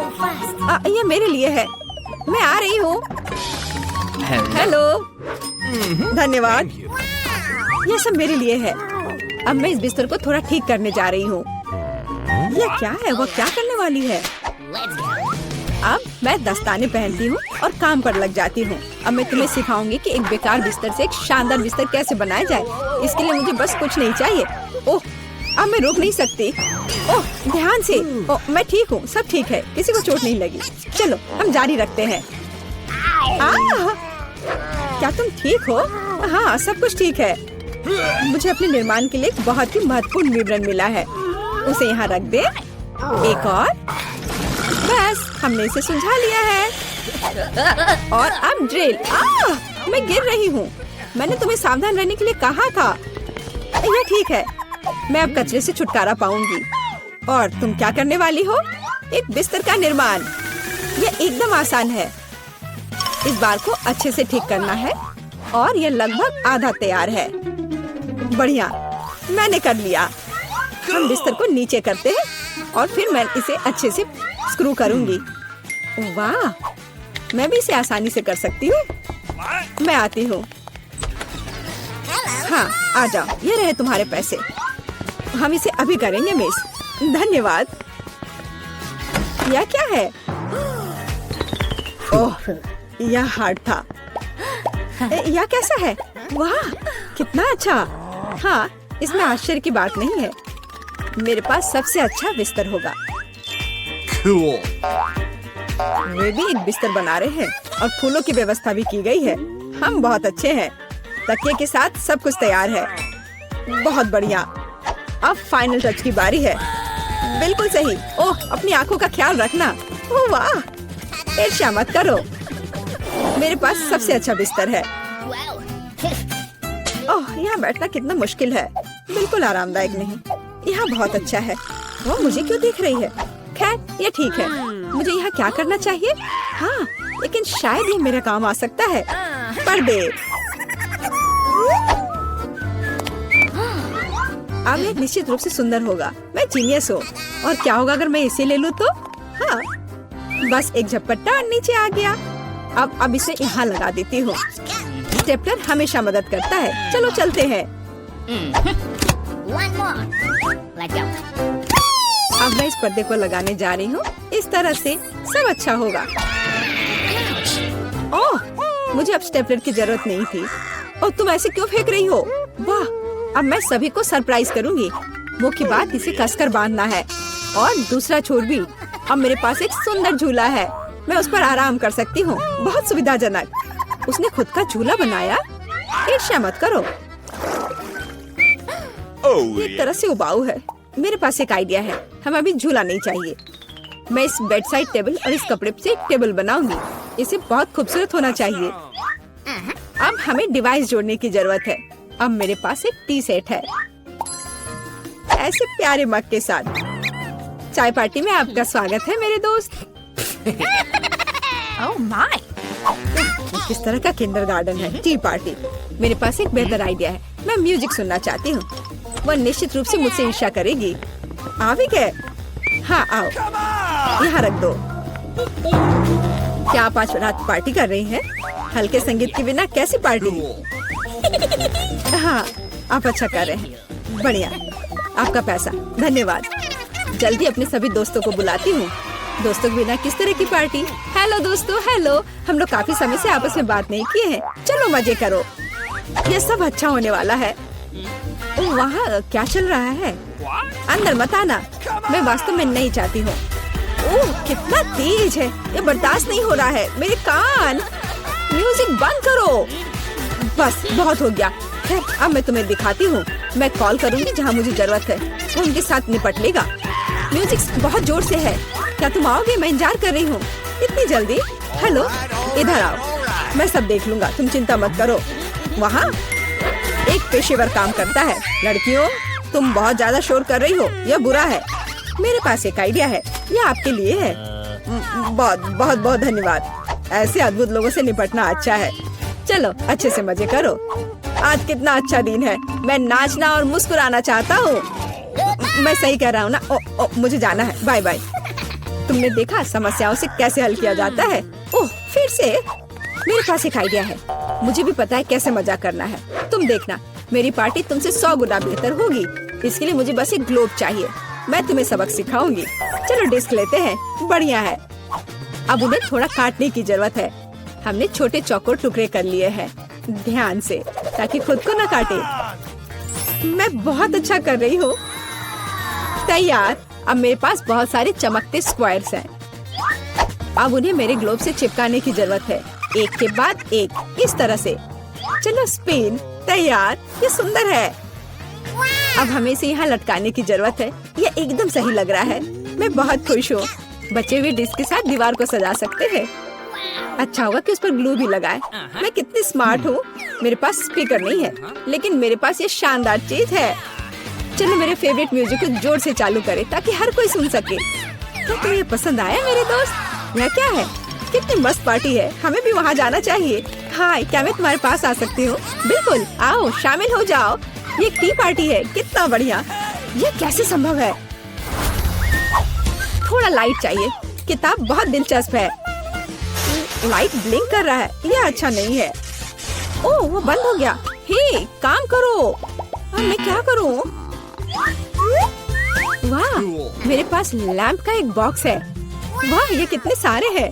ये मेरे लिए है। मैं आ रही हूँ। हेलो, धन्यवाद। ये सब मेरे लिए है। अब मैं इस बिस्तर को थोड़ा ठीक करने जा रही हूँ। यह क्या है? वो क्या करने वाली है? अब मैं दस्ताने पहनती हूँ और काम पर लग जाती हूँ। अब मैं तुम्हें सिखाऊंगी कि एक बेकार बिस्तर से एक शानदार बिस्तर कैसे बनाया जाए। इसके लिए मुझे बस कुछ नहीं चाहिए। ओह, अब मैं रुक नहीं सकती। ओह, ध्यान से। ओह, मैं ठीक हूँ, सब ठीक है, किसी को चोट नहीं लगी। चलो हम जारी रखते हैं। क्या तुम ठीक हो? हाँ, सब कुछ ठीक है। मुझे अपने निर्माण के लिए एक बहुत ही महत्वपूर्ण विवरण मिला है। उसे यहाँ रख दे। एक और, बस हमने इसे सुलझा लिया है। और अब ड्रिल। मैं गिर रही हूँ। मैंने तुम्हें सावधान रहने के लिए कहा था। यह ठीक है, मैं अब कचरे से छुटकारा पाऊंगी। और तुम क्या करने वाली हो? एक बिस्तर का निर्माण। यह एकदम आसान है। इस बार को अच्छे से ठीक करना है और यह लगभग आधा तैयार है। बढ़िया, मैंने कर लिया। हम बिस्तर को नीचे करते हैं और फिर मैं इसे अच्छे से स्क्रू करूंगी। वाह, मैं भी इसे आसानी से कर सकती हूँ। मैं आती हूँ। हाँ, आ जाओ। ये रहे तुम्हारे पैसे। हम इसे अभी करेंगे मिस। धन्यवाद। यह क्या है? ओह, यह हार्ड था। यह कैसा है? वाह, कितना अच्छा। हाँ, इसमें आश्चर्य की बात नहीं है। मेरे पास सबसे अच्छा बिस्तर होगा। वे भी एक बिस्तर बना रहे हैं और फूलों की व्यवस्था भी की गई है। हम बहुत अच्छे हैं। तकिए के साथ सब कुछ तैयार है। बहुत बढ़िया। अब फाइनल टच की बारी है। बिल्कुल सही। ओह, अपनी आंखों का ख्याल रखना। ओह वाह, ईर्ष्या मत करो। मेरे पास सबसे अच्छा बिस्तर है। ओह, यहाँ बैठना कितना मुश्किल है। बिल्कुल आरामदायक नहीं। यहाँ बहुत अच्छा है। वो मुझे क्यों देख रही है? खैर, ये ठीक है। मुझे यहाँ क्या करना चाहिए? हाँ, लेकिन शायद ये मेरा काम आ सकता है। पर्दे। अब ये निश्चित रूप से सुंदर होगा। मैं जीनियस हूँ। और क्या होगा अगर मैं इसे ले लूँ तो? हाँ, बस एक झपट्टा और नीचे आ गया। अब इसे यहाँ लगा देती हूँ। स्टेपलर हमेशा मदद करता है। चलो चलते हैं। अब मैं इस पर्दे को लगाने जा रही हूँ। इस तरह से सब अच्छा होगा। ओह, मुझे अब स्टेपलर की जरूरत नहीं थी। और तुम ऐसे क्यों फेंक रही हो? वाह, अब मैं सभी को सरप्राइज करूंगी। मुख्य बात इसे कसकर बांधना है। और दूसरा छोर भी। अब मेरे पास एक सुंदर झूला है। मैं उस पर आराम कर सकती हूँ। बहुत सुविधाजनक। उसने खुद का झूला बनाया। ईर्ष्या मत करो। एक तरह से उबाऊ है। मेरे पास एक आइडिया है। हमें अभी झूला नहीं चाहिए। मैं इस बेड साइड टेबल और इस कपड़े से एक टेबल बनाऊंगी। इसे बहुत खूबसूरत होना चाहिए। अब हमें डिवाइस जोड़ने की जरूरत है। अब मेरे पास एक टी सेट है, ऐसे प्यारे मग के साथ। चाय पार्टी में आपका स्वागत है मेरे दोस्त। ओह माय, किस तरह का किंडरगार्टन है। T party. मेरे पास एक बेहतर आइडिया है। मैं म्यूजिक सुनना चाहती हूँ। वह निश्चित रूप से मुझसे ईर्ष्या करेगी। आ भी गए? हाँ, आओ, यहाँ रख दो। क्या आप आज रात पार्टी कर रही हैं? हल्के संगीत के बिना कैसी पार्टी? हाँ, आप अच्छा कर रहे हैं। बढ़िया, आपका पैसा। धन्यवाद। जल्दी अपने सभी दोस्तों को बुलाती हूँ। दोस्तों के बिना किस तरह की पार्टी? हेलो दोस्तों, हेलो। हम लोग काफी समय से आपस में बात नहीं किए हैं। चलो मजे करो। ये सब अच्छा होने वाला है। वहाँ क्या चल रहा है? अंदर मत आना। मैं वास्तव में नहीं चाहती हूँ। ओह, कितना तेज है। ये बर्दाश्त नहीं हो रहा है। मेरे कान। म्यूजिक बंद करो। बस बहुत हो गया। खैर, अब मैं तुम्हें दिखाती हूँ। मैं कॉल करूँगी जहाँ मुझे जरूरत है। वो उनके साथ निपट लेगा। म्यूजिक बहुत जोर से है। क्या तुम आओगे? मैं इंतजार कर रही हूँ। इतनी जल्दी? हेलो, इधर आओ। मैं सब देख लूंगा, तुम चिंता मत करो। वहाँ एक पेशेवर काम करता है। लड़कियों, तुम बहुत ज्यादा शोर कर रही हो। यह बुरा है। मेरे पास एक आइडिया है। यह आपके लिए है। बहुत बहुत बहुत धन्यवाद। ऐसे अद्भुत लोगों से निपटना अच्छा है। चलो अच्छे से मजे करो। आज कितना अच्छा दिन है। मैं नाचना और मुस्कुराना चाहता हूँ। मैं सही कह रहा हूँ ना? मुझे जाना है। Bye bye. तुमने देखा समस्याओं से कैसे हल किया जाता है? ओह, फिर से मेरे पास एक आइडिया है। मुझे भी पता है कैसे मजाक करना है। तुम देखना, मेरी पार्टी तुमसे 100 गुना बेहतर होगी। इसके लिए मुझे बस एक ग्लोब चाहिए। मैं तुम्हें सबक सिखाऊंगी। चलो डिस्क लेते हैं। बढ़िया है। अब उन्हें थोड़ा काटने की जरूरत है। हमने छोटे चौकोर टुकड़े कर लिए हैं, ध्यान से, ताकि खुद को न काटे। मैं बहुत अच्छा कर रही हूँ। तैयार। अब मेरे पास बहुत सारे चमकते स्क्वायर्स हैं। अब उन्हें मेरे ग्लोब से चिपकाने की जरूरत है, एक के बाद एक, इस तरह से। चलो स्पिन। तैयार। ये सुंदर है। अब हमें इसे यहाँ लटकाने की जरूरत है। ये एकदम सही लग रहा है। मैं बहुत खुश हूँ। बचे हुए डिस्क के साथ दीवार को सजा सकते हैं। अच्छा होगा कि उस पर ग्लू भी लगाए। मैं कितनी स्मार्ट हूँ। मेरे पास स्पीकर नहीं है, लेकिन मेरे पास ये शानदार चीज है। चलो मेरे फेवरेट म्यूजिक को जोर से चालू करें ताकि हर कोई सुन सके। क्या तुम्हें ये पसंद आया मेरे दोस्त? यह क्या है? कितनी मस्त पार्टी है। हमें भी वहाँ जाना चाहिए। हाय, क्या मैं तुम्हारे पास आ सकती हूँ? बिल्कुल, आओ शामिल हो जाओ। ये टी पार्टी है। कितना बढ़िया। ये कैसे संभव है? थोड़ा लाइट चाहिए। किताब बहुत दिलचस्प है। लाइट ब्लिंक कर रहा है। यह अच्छा नहीं है। ओह, वो बंद हो गया। हे, काम करो। अब मैं क्या करूँ? वाह, मेरे पास लैंप का एक बॉक्स है। वाह, ये कितने सारे हैं।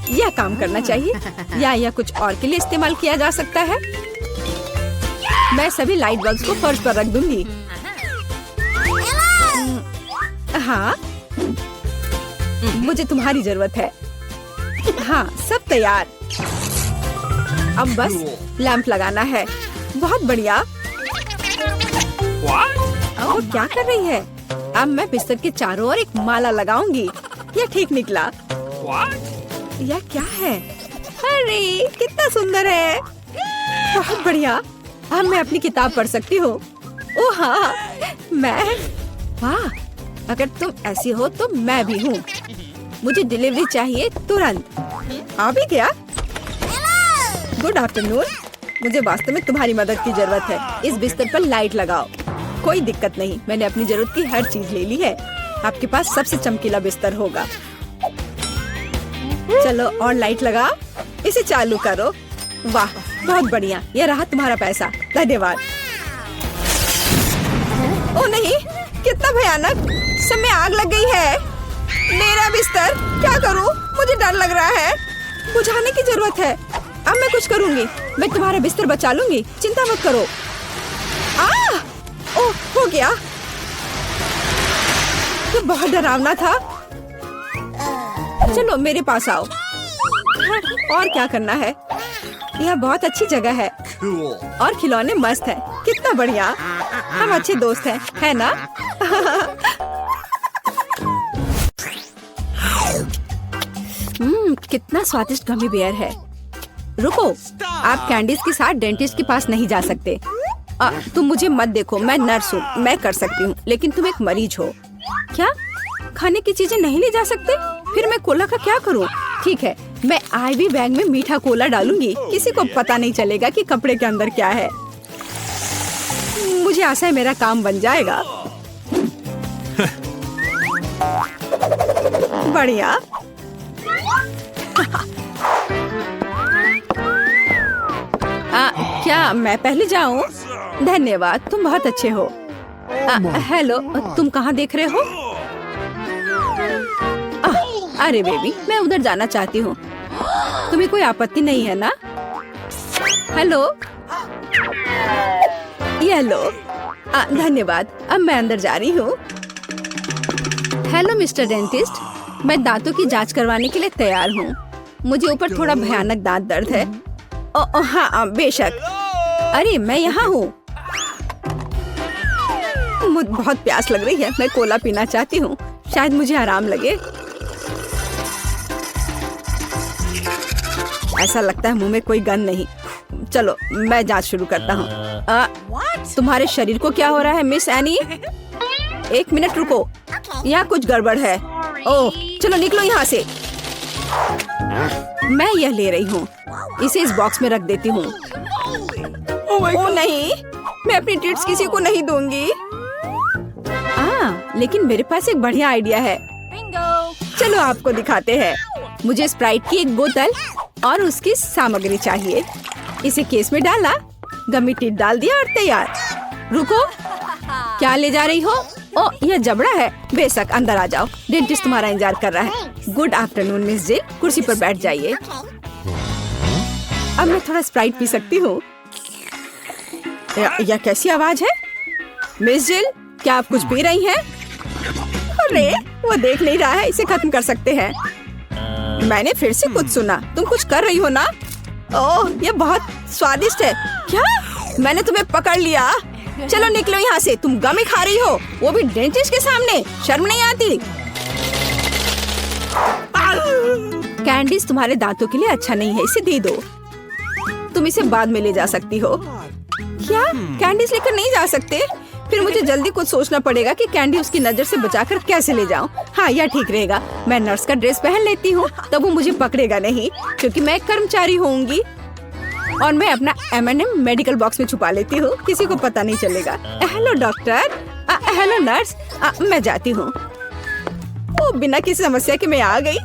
यह काम करना चाहिए या यह कुछ और के लिए इस्तेमाल किया जा सकता है। मैं सभी लाइट बल्ब्स को फर्श पर रख दूंगी। हाँ, मुझे तुम्हारी जरूरत है। हाँ, सब तैयार। अब बस लैंप लगाना है। बहुत बढ़िया। वो क्या कर रही है? अब मैं बिस्तर के चारों ओर एक माला लगाऊंगी। यह ठीक निकला। यह क्या है? अरे कितना सुंदर है। बहुत बढ़िया। अब मैं अपनी किताब पढ़ सकती हूँ। ओह हाँ, मैं। वाह, अगर तुम ऐसी हो तो मैं भी हूँ। मुझे डिलीवरी चाहिए तुरंत। आ भी गया। Good afternoon. मुझे वास्तव में तुम्हारी मदद की जरूरत है। इस बिस्तर पर लाइट लगाओ। कोई दिक्कत नहीं, मैंने अपनी जरूरत की हर चीज ले ली है। आपके पास सबसे चमकीला बिस्तर होगा। चलो और लाइट लगाओ। इसे चालू करो। वाह, बहुत बढ़िया। यह रहा तुम्हारा पैसा। धन्यवाद। ओ नहीं, कितना भयानक। सब में आग लग गई है। मेरा बिस्तर, क्या करूं? मुझे डर लग रहा है। बुझाने की जरूरत है। अब मैं कुछ करूंगी। मैं तुम्हारा बिस्तर बचा लूंगी, चिंता मत करो। ओह, हो गया। तो बहुत डरावना था। चलो मेरे पास आओ। और क्या करना है? यह बहुत अच्छी जगह है और खिलौने मस्त है। कितना बढ़िया। हम अच्छे दोस्त हैं, है ना? कितना स्वादिष्ट गमी बेयर है। रुको, आप कैंडीज के साथ डेंटिस्ट के पास नहीं जा सकते। तुम मुझे मत देखो, मैं नर्स हूँ, मैं कर सकती हूँ, लेकिन तुम एक मरीज हो। क्या? खाने की चीजें नहीं ले जा सकते? फिर मैं कोला का क्या करूँ? ठीक है, मैं आईवी बैग में मीठा कोला डालूंगी। किसी को पता नहीं चलेगा कि कपड़े के अंदर क्या है। मुझे आशा है मेरा काम बन जाएगा। बढ़िया। क्या मैं पहले जाऊं? धन्यवाद, तुम बहुत अच्छे हो। हेलो, तुम कहाँ देख रहे हो? अरे बेबी, मैं उधर जाना चाहती हूँ। तुम्हें कोई आपत्ति नहीं है ना? हेलो, ये लो। धन्यवाद, अब मैं अंदर जा रही हूँ। हेलो मिस्टर डेंटिस्ट, मैं दांतों की जांच करवाने के लिए तैयार हूँ। मुझे ऊपर थोड़ा भयानक दांत दर्द है। हाँ बेशक। अरे मैं यहाँ हूँ। मुझे बहुत प्यास लग रही है। मैं कोला पीना चाहती हूँ, शायद मुझे आराम लगे। ऐसा लगता है मुंह में कोई गंध नहीं। चलो मैं जांच शुरू करता हूँ। तुम्हारे शरीर को क्या हो रहा है मिस एनी? एक मिनट रुको, यहाँ कुछ गड़बड़ है। ओह, चलो निकलो यहाँ से। मैं यह ले रही हूँ, इसे इस बॉक्स में रख देती हूँ। ओह नहीं, मैं अपनी ट्रीट्स किसी को नहीं दूंगी। लेकिन मेरे पास एक बढ़िया आइडिया है। चलो आपको दिखाते हैं। मुझे स्प्राइट की एक बोतल और उसकी सामग्री चाहिए। इसे केस में डाला, गमी टिप डाल दिया और तैयार। रुको, क्या ले जा रही हो? ओ, यह जबड़ा है। बेशक, अंदर आ जाओ, डेंटिस्ट तुम्हारा इंतजार कर रहा है। गुड आफ्टरनून मिस जिल, कुर्सी पर बैठ जाइए। अब मैं थोड़ा स्प्राइट पी सकती हूँ। यह कैसी आवाज है? मिस जिल, क्या आप कुछ पी रही हैं? अरे, वो देख नहीं रहा है, इसे खत्म कर सकते हैं। मैंने फिर से कुछ सुना। तुम कुछ कर रही हो ना? ओह, ये बहुत स्वादिष्ट है। क्या? मैंने तुम्हें पकड़ लिया। चलो निकलो यहाँ से, तुम गमी खा रही हो, वो भी डेंटिस्ट के सामने। शर्म नहीं आती? कैंडीज तुम्हारे दांतों के लिए अच्छा नहीं है, इसे दे दो। तुम इसे बाद में ले जा सकती हो। क्या? कैंडीज लेकर नहीं जा सकते? फिर मुझे जल्दी कुछ सोचना पड़ेगा कि कैंडी उसकी नजर से बचाकर कैसे ले जाऊं। हाँ, यह ठीक रहेगा। मैं नर्स का ड्रेस पहन लेती हूँ, तब वो मुझे पकड़ेगा नहीं, क्योंकि मैं एक कर्मचारी होंगी। और मैं अपना M&M मेडिकल बॉक्स में छुपा लेती हूँ, किसी को पता नहीं चलेगा। हेलो डॉक्टर, हेलो नर्स, मैं जाती हूँ। ओ, बिना किसी समस्या के मैं आ गई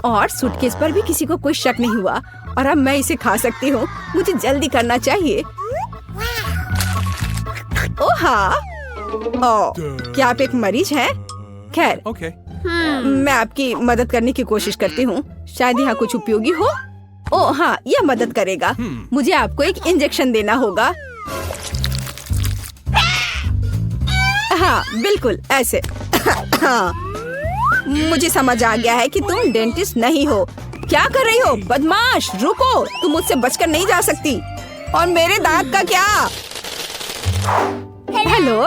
और सूटकेस पर भी किसी को कोई शक नहीं हुआ। और अब मैं इसे खा सकती हूँ। मुझे जल्दी करना चाहिए। ओ हाँ, ओ, क्या आप एक मरीज हैं? खैर, मैं आपकी मदद करने की कोशिश करती हूँ। शायद यहाँ कुछ उपयोगी हो। ओ हाँ, यह मदद करेगा। मुझे आपको एक इंजेक्शन देना होगा। हाँ, बिल्कुल ऐसे। हाँ, मुझे समझ आ गया है कि तुम डेंटिस्ट नहीं हो। क्या कर रही हो बदमाश? रुको, तुम मुझसे बचकर नहीं जा सकती। और मेरे दांत का क्या? हेलो।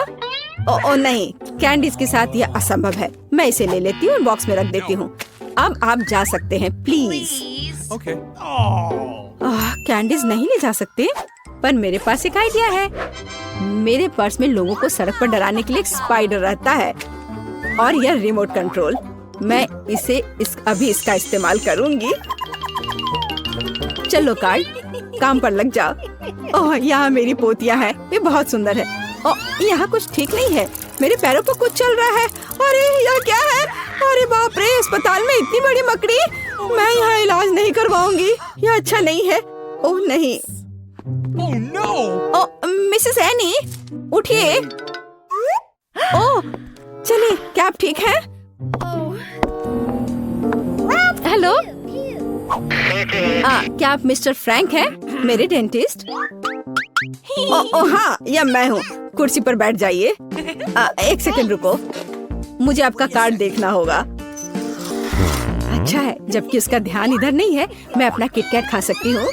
ओ नहीं, कैंडीज के साथ यह असंभव है। मैं इसे ले लेती हूँ और बॉक्स में रख देती हूँ। अब आप जा सकते हैं, प्लीज। कैंडीज नहीं ले जा सकते, पर मेरे पास एक आइडिया है। मेरे पर्स में लोगों को सड़क पर डराने के लिए एक स्पाइडर रहता है और यह रिमोट कंट्रोल। मैं अभी इसका इस्तेमाल करूंगी। चलो कार्ड, काम पर लग जाओ। ओह, यहाँ मेरी पोतियाँ हैं, ये बहुत सुंदर है। ओह, यहाँ कुछ ठीक नहीं है, मेरे पैरों पर कुछ चल रहा है। अरे, यह क्या है? अरे बाप रे, अस्पताल में इतनी बड़ी मकड़ी। मैं यहाँ इलाज नहीं करवाऊंगी, यह अच्छा नहीं है। ओह नहीं। Oh no! ओह, मिसेस एनी, उठिए। ओह, चलिए, क्या आप ठीक हैं? हेलो, क्या आप मिस्टर फ्रैंक हैं, मेरे डेंटिस्ट? ओह हाँ, यह मैं हूँ। कुर्सी पर बैठ जाइए। एक सेकंड रुको, मुझे आपका कार्ड देखना होगा। अच्छा है, जबकि उसका ध्यान इधर नहीं है, मैं अपना किटकैट खा सकती हूँ।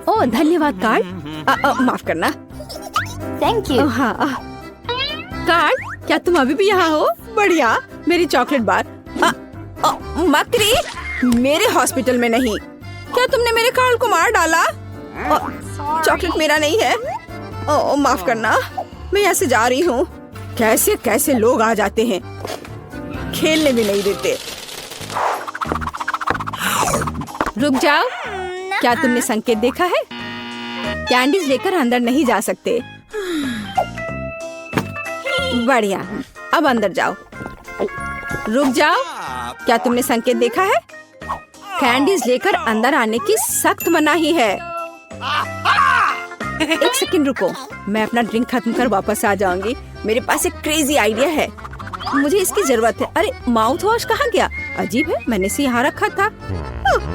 ओह धन्यवाद कार्ड। माफ करना। Thank you. हाँ, कार्ड, क्या तुम अभी भी यहाँ हो? बढ़िया, मेरी चॉकलेट बार। मकड़ी, मेरे हॉस्पिटल में नहीं। क्या तुमने मेरे कार्ड को मार डाला? चॉकलेट मेरा नहीं है। ओह माफ करना, मैं यहाँ से जा रही हूँ। कैसे कैसे लोग आ जाते हैं, खेलने भी नहीं देते। रुक जाओ, क्या तुमने संकेत देखा है? कैंडीज लेकर अंदर नहीं जा सकते। बढ़िया, अब अंदर जाओ। रुक जाओ, क्या तुमने संकेत देखा है? कैंडीज लेकर अंदर आने की सख्त मनाही है। एक सेकंड रुको, मैं अपना ड्रिंक खत्म कर वापस आ जाऊंगी। मेरे पास एक क्रेजी आइडिया है, मुझे इसकी जरूरत है। अरे माउथ वॉश कहाँ गया? अजीब है, मैंने इसे यहाँ रखा था।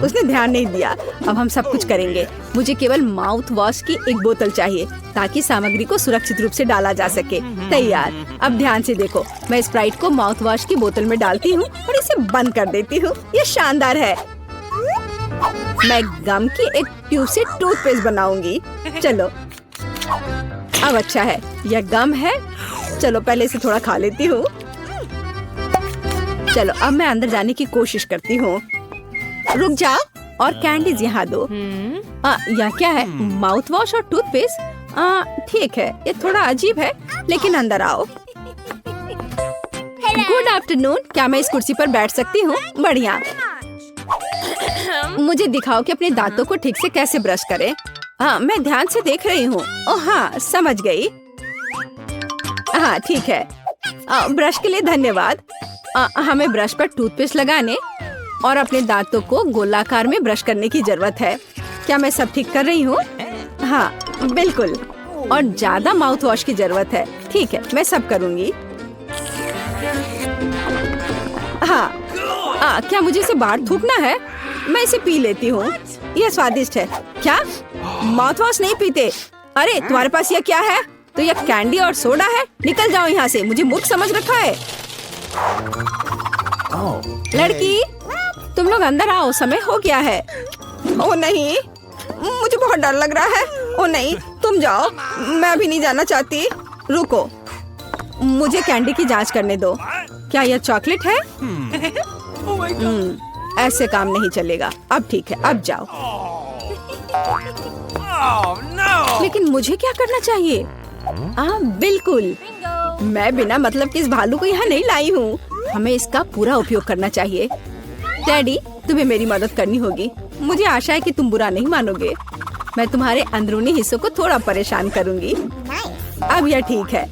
उसने ध्यान नहीं दिया। अब हम सब कुछ करेंगे। मुझे केवल माउथ वॉश की एक बोतल चाहिए ताकि सामग्री को सुरक्षित रूप से डाला जा सके। तैयार। अब ध्यान से देखो, मैं स्प्राइट को माउथ वॉश की बोतल में डालती हूँ और इसे बंद कर देती हूँ। ये शानदार है। मैं गम की एक ट्यूब से टूथपेस्ट बनाऊंगी। चलो, अब अच्छा है, यह गम है। चलो पहले इसे थोड़ा खा लेती हूँ। चलो अब मैं अंदर जाने की कोशिश करती हूँ। रुक जाओ और कैंडीज यहाँ दो। यह क्या है? माउथ वॉश और टूथपेस्ट। ठीक है, ये थोड़ा अजीब है, लेकिन अंदर आओ। गुड आफ्टरनून, क्या मैं इस कुर्सी पर बैठ सकती हूँ? बढ़िया। मुझे दिखाओ कि अपने दांतों को ठीक से कैसे ब्रश करें। हाँ, मैं ध्यान से देख रही हूँ। ओह हाँ, समझ गई। हाँ ठीक है, ब्रश के लिए धन्यवाद। हमें ब्रश पर टूथपेस्ट लगाने और अपने दांतों को गोलाकार में ब्रश करने की जरूरत है। क्या मैं सब ठीक कर रही हूँ? हाँ बिल्कुल। और ज्यादा माउथ वॉश की जरूरत है। ठीक है, मैं सब करूँगी। हाँ, क्या मुझे इसे बाहर थूकना है? मैं इसे पी लेती हूँ। यह स्वादिष्ट है। क्या माउथ वॉश नहीं पीते? अरे तुम्हारे पास यह क्या है? तो यह कैंडी और सोडा है। निकल जाओ यहाँ से, मुझे मूर्ख समझ रखा है। लड़की, तुम लोग अंदर आओ, समय हो गया है। ओ नहीं, मुझे बहुत डर लग रहा है। ओ नहीं, तुम जाओ, मैं अभी नहीं जाना चाहती। रुको, मुझे कैंडी की जांच करने दो। क्या यह चॉकलेट है? ऐसे काम नहीं चलेगा। अब ठीक है, अब जाओ। Oh no! लेकिन मुझे क्या करना चाहिए? बिल्कुल, मैं बिना मतलब के इस भालू को यहाँ नहीं लाई हूँ। हमें इसका पूरा उपयोग करना चाहिए। डैडी, तुम्हें मेरी मदद करनी होगी। मुझे आशा है कि तुम बुरा नहीं मानोगे। मैं तुम्हारे अंदरूनी हिस्सों को थोड़ा परेशान करूँगी। अब यह ठीक है।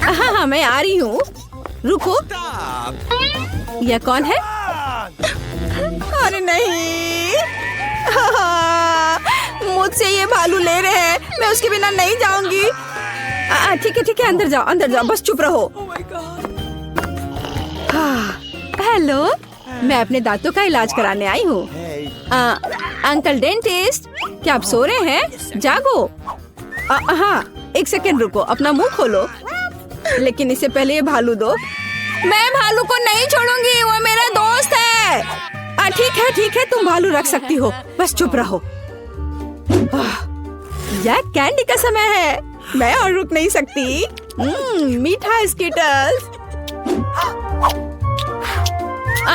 हाँ, मैं आ रही हूँ। रुको, यह कौन है? अरे नहीं, मुझसे ये भालू ले रहे हैं। मैं उसके बिना नहीं जाऊंगी। ठीक है, अंदर जाओ, बस चुप रहो। हेलो, मैं अपने दांतों का इलाज कराने आई हूँ। अंकल डेंटिस्ट, क्या आप सो रहे हैं? जागो। हाँ, एक सेकंड रुको, अपना मुंह खोलो। लेकिन इससे पहले ये भालू दो। मैं भालू को नहीं छोड़ूंगी, वो मेरा दोस्त है। ठीक है, तुम भालू रख सकती हो, बस चुप रहो। यह कैंडी का समय है, मैं और रुक नहीं सकती। मीठा स्कीटर्स।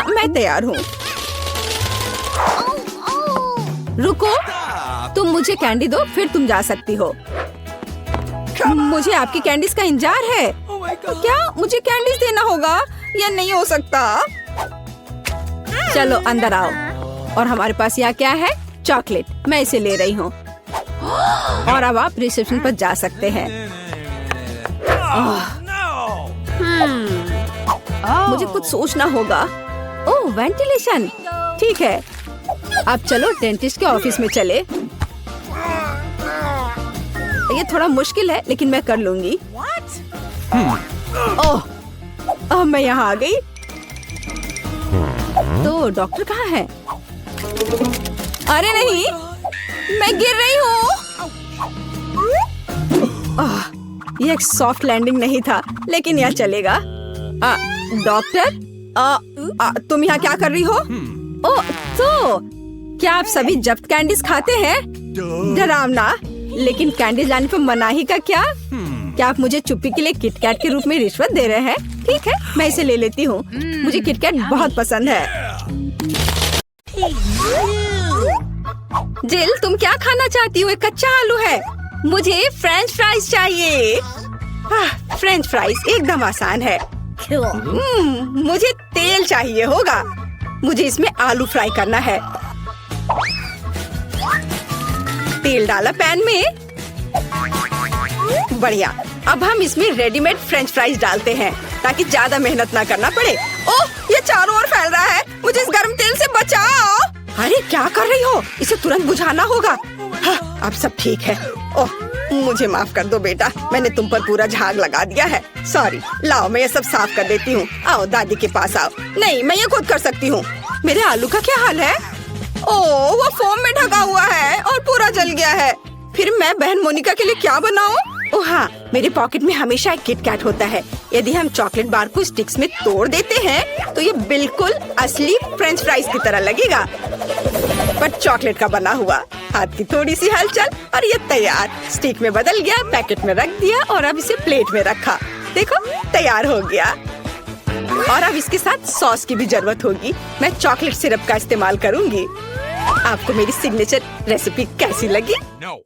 मैं तैयार हूँ। रुको, तुम मुझे कैंडी दो, फिर तुम जा सकती हो। मुझे आपकी कैंडीज का इंतजार है। क्या मुझे कैंडीज देना होगा? यह नहीं हो सकता। चलो अंदर आओ। और हमारे पास यहाँ क्या है? चॉकलेट। मैं इसे ले रही हूँ। और अब आप रिसेप्शन पर जा सकते हैं। मुझे कुछ सोचना होगा। ओह, वेंटिलेशन। ठीक है, अब चलो डेंटिस्ट के ऑफिस में चले। ये थोड़ा मुश्किल है, लेकिन मैं कर लूंगी। ओह, मैं यहाँ आ गई। तो डॉक्टर कहाँ है? अरे नहीं, मैं गिर रही हूँ। ये एक सॉफ्ट लैंडिंग नहीं था, लेकिन यह चलेगा। डॉक्टर, तुम यहाँ क्या कर रही हो? ओह, तो क्या आप सभी जब्त कैंडीज खाते हैं? डरावना। लेकिन कैंडीज लाने पर मनाही का क्या? क्या आप मुझे चुप्पी के लिए किटकैट के रूप में रिश्वत दे रहे हैं? ठीक है, मैं इसे ले लेती हूँ। मुझे किटकैट बहुत पसंद है। जिल, तुम क्या खाना चाहती हो? एक कच्चा आलू है। मुझे फ्रेंच फ्राइज चाहिए। फ्रेंच फ्राइज एकदम आसान है। मुझे तेल चाहिए होगा। मुझे इसमें आलू फ्राई करना है। तेल डाला पैन में। बढ़िया। अब हम इसमें रेडीमेड फ्रेंच फ्राइज डालते हैं ताकि ज्यादा मेहनत ना करना पड़े। ओह, ये चारों ओर फैल रहा है। मुझे इस गर्म तेल से बचाओ। अरे क्या कर रही हो? इसे तुरंत बुझाना होगा। हाँ, अब सब ठीक है। ओह, मुझे माफ कर दो बेटा, मैंने तुम पर पूरा झाग लगा दिया है। सॉरी। लाओ, मैं ये सब साफ कर देती हूँ। आओ, दादी के पास आओ। नहीं, मैं ये खुद कर सकती हूँ। मेरे आलू का क्या हाल है? ओह, वो फोम में ढका हुआ है और पूरा जल गया है। फिर मैं बहन मोनिका के लिए क्या बनाऊं? ओह हाँ, मेरे पॉकेट में हमेशा एक किटकैट होता है। यदि हम चॉकलेट बार को स्टिक्स में तोड़ देते हैं तो ये बिल्कुल असली फ्रेंच फ्राइज की तरह लगेगा, पर चॉकलेट का बना हुआ। हाथ की थोड़ी सी हलचल और ये तैयार। स्टिक में बदल गया, पैकेट में रख दिया और अब इसे प्लेट में रखा। देखो, तैयार हो गया। और अब इसके साथ सॉस की भी जरूरत होगी। मैं चॉकलेट सिरप का इस्तेमाल करूंगी। आपको मेरी सिग्नेचर रेसिपी कैसी लगी? No.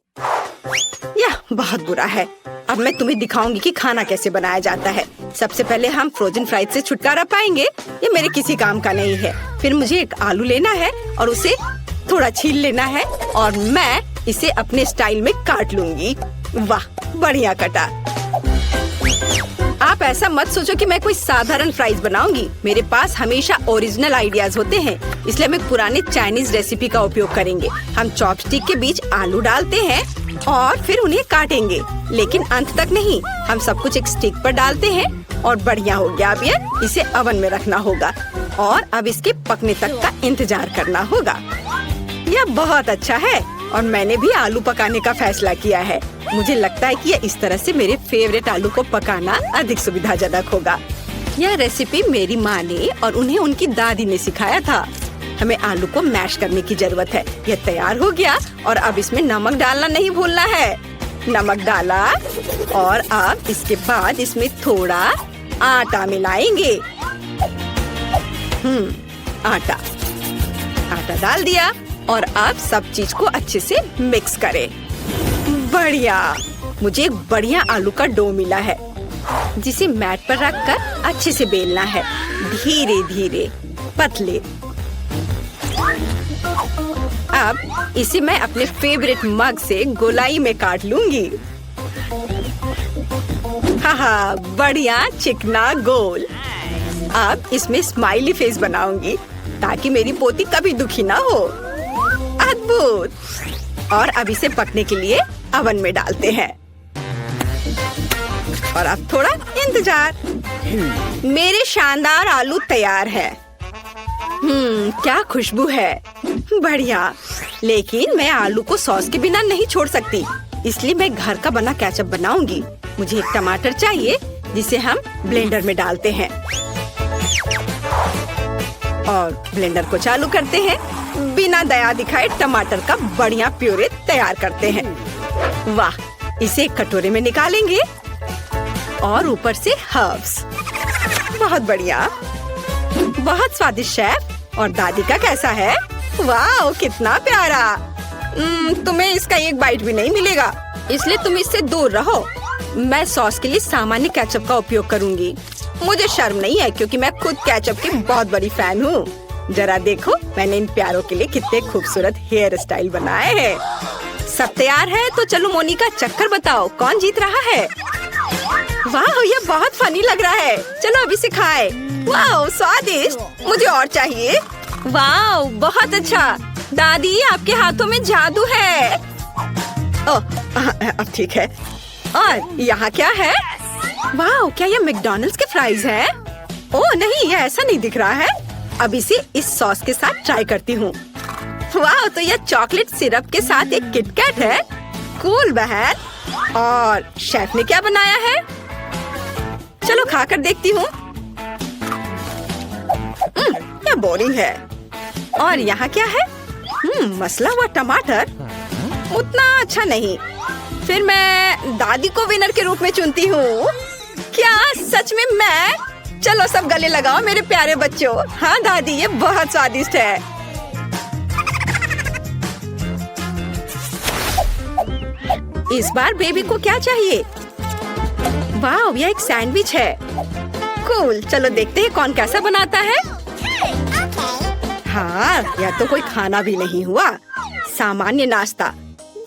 यह बहुत बुरा है। अब मैं तुम्हें दिखाऊंगी कि खाना कैसे बनाया जाता है। सबसे पहले हम फ्रोजन फ्राइज से छुटकारा पाएंगे। ये मेरे किसी काम का नहीं है। फिर मुझे एक आलू लेना है और उसे थोड़ा छील लेना है और मैं इसे अपने स्टाइल में काट लूंगी। वाह, बढ़िया कटा। आप ऐसा मत सोचो कि मैं कोई साधारण फ्राइज बनाऊंगी। मेरे पास हमेशा ओरिजिनल आइडियाज होते हैं, इसलिए हम एक पुराने चाइनीज रेसिपी का उपयोग करेंगे। हम चॉपस्टिक के बीच आलू डालते हैं और फिर उन्हें काटेंगे, लेकिन अंत तक नहीं। हम सब कुछ एक स्टिक पर डालते हैं और बढ़िया हो गया। अब ये इसे ओवन में रखना होगा और अब इसके पकने तक का इंतजार करना होगा। यह बहुत अच्छा है और मैंने भी आलू पकाने का फैसला किया है। मुझे लगता है कि यह इस तरह से मेरे फेवरेट आलू को पकाना अधिक सुविधाजनक होगा। यह रेसिपी मेरी माँ ने और उन्हें उनकी दादी ने सिखाया था। हमें आलू को मैश करने की जरूरत है। यह तैयार हो गया और अब इसमें नमक डालना नहीं भूलना है। नमक डाला और अब इसके बाद इसमें थोड़ा आटा मिलाएंगे। आटा डाल दिया और अब सब चीज को अच्छे से मिक्स करें। बढ़िया, मुझे एक बढ़िया आलू का डो मिला है जिसे मैट पर रखकर अच्छे से बेलना है। धीरे धीरे पतले। अब इसे मैं अपने फेवरेट मग से गोलाई में काट लूंगी। हाँ, बढ़िया चिकना गोल। अब इसमें स्माइली फेस बनाऊंगी ताकि मेरी पोती कभी दुखी ना हो। अद्भुत। और अब इसे पकने के लिए ओवन में डालते हैं और अब थोड़ा इंतजार। मेरे शानदार आलू तैयार है। क्या खुशबू है। बढ़िया, लेकिन मैं आलू को सॉस के बिना नहीं छोड़ सकती, इसलिए मैं घर का बना केचप बनाऊंगी। मुझे एक टमाटर चाहिए जिसे हम ब्लेंडर में डालते हैं और ब्लेंडर को चालू करते हैं। बिना दया दिखाए टमाटर का बढ़िया प्यूरे तैयार करते हैं। वाह, इसे एक कटोरे में निकालेंगे और ऊपर से हर्ब्स। बहुत बढ़िया, बहुत स्वादिष्ट शेफ। और दादी का कैसा है? वाह, कितना प्यारा। तुम्हें इसका एक बाइट भी नहीं मिलेगा, इसलिए तुम इससे दूर रहो। मैं सॉस के लिए सामान्य केचप का उपयोग करूंगी। मुझे शर्म नहीं है क्योंकि मैं खुद केचप की बहुत बड़ी फैन हूँ। जरा देखो, मैंने इन प्यारों के लिए कितने खूबसूरत हेयर स्टाइल बनाए हैं। सब तैयार है तो चलो मोनिका, चक्कर बताओ कौन जीत रहा है। वाह, ये बहुत फनी लग रहा है। चलो अभी से खाए। वाह, स्वादिष्ट। मुझे और चाहिए। वाह, बहुत अच्छा। दादी, आपके हाथों में जादू है। ओह, अब ठीक है। और यहाँ क्या है? वाह, क्या ये मैकडॉनल्ड्स के फ्राइज है? ओह नहीं, ये ऐसा नहीं दिख रहा है। अब इसे इस सॉस के साथ ट्राई करती हूँ। वाह, तो यह चॉकलेट सिरप के साथ एक किटकैट है। कूल बहन। और शेफ ने क्या बनाया है? चलो खाकर देखती हूँ। क्या बोरिंग है। और यहाँ क्या है? मसला हुआ टमाटर। उतना अच्छा नहीं। फिर मैं दादी को विनर के रूप में चुनती हूँ। क्या सच में मैं? चलो सब गले लगाओ मेरे प्यारे बच्चों। हाँ दादी, ये बहुत स्वादिष्ट है। इस बार बेबी को क्या चाहिए? वाह, यह एक सैंडविच है। कूल, चलो देखते हैं कौन कैसा बनाता है। हाँ, यह तो कोई खाना भी नहीं हुआ, सामान्य नाश्ता।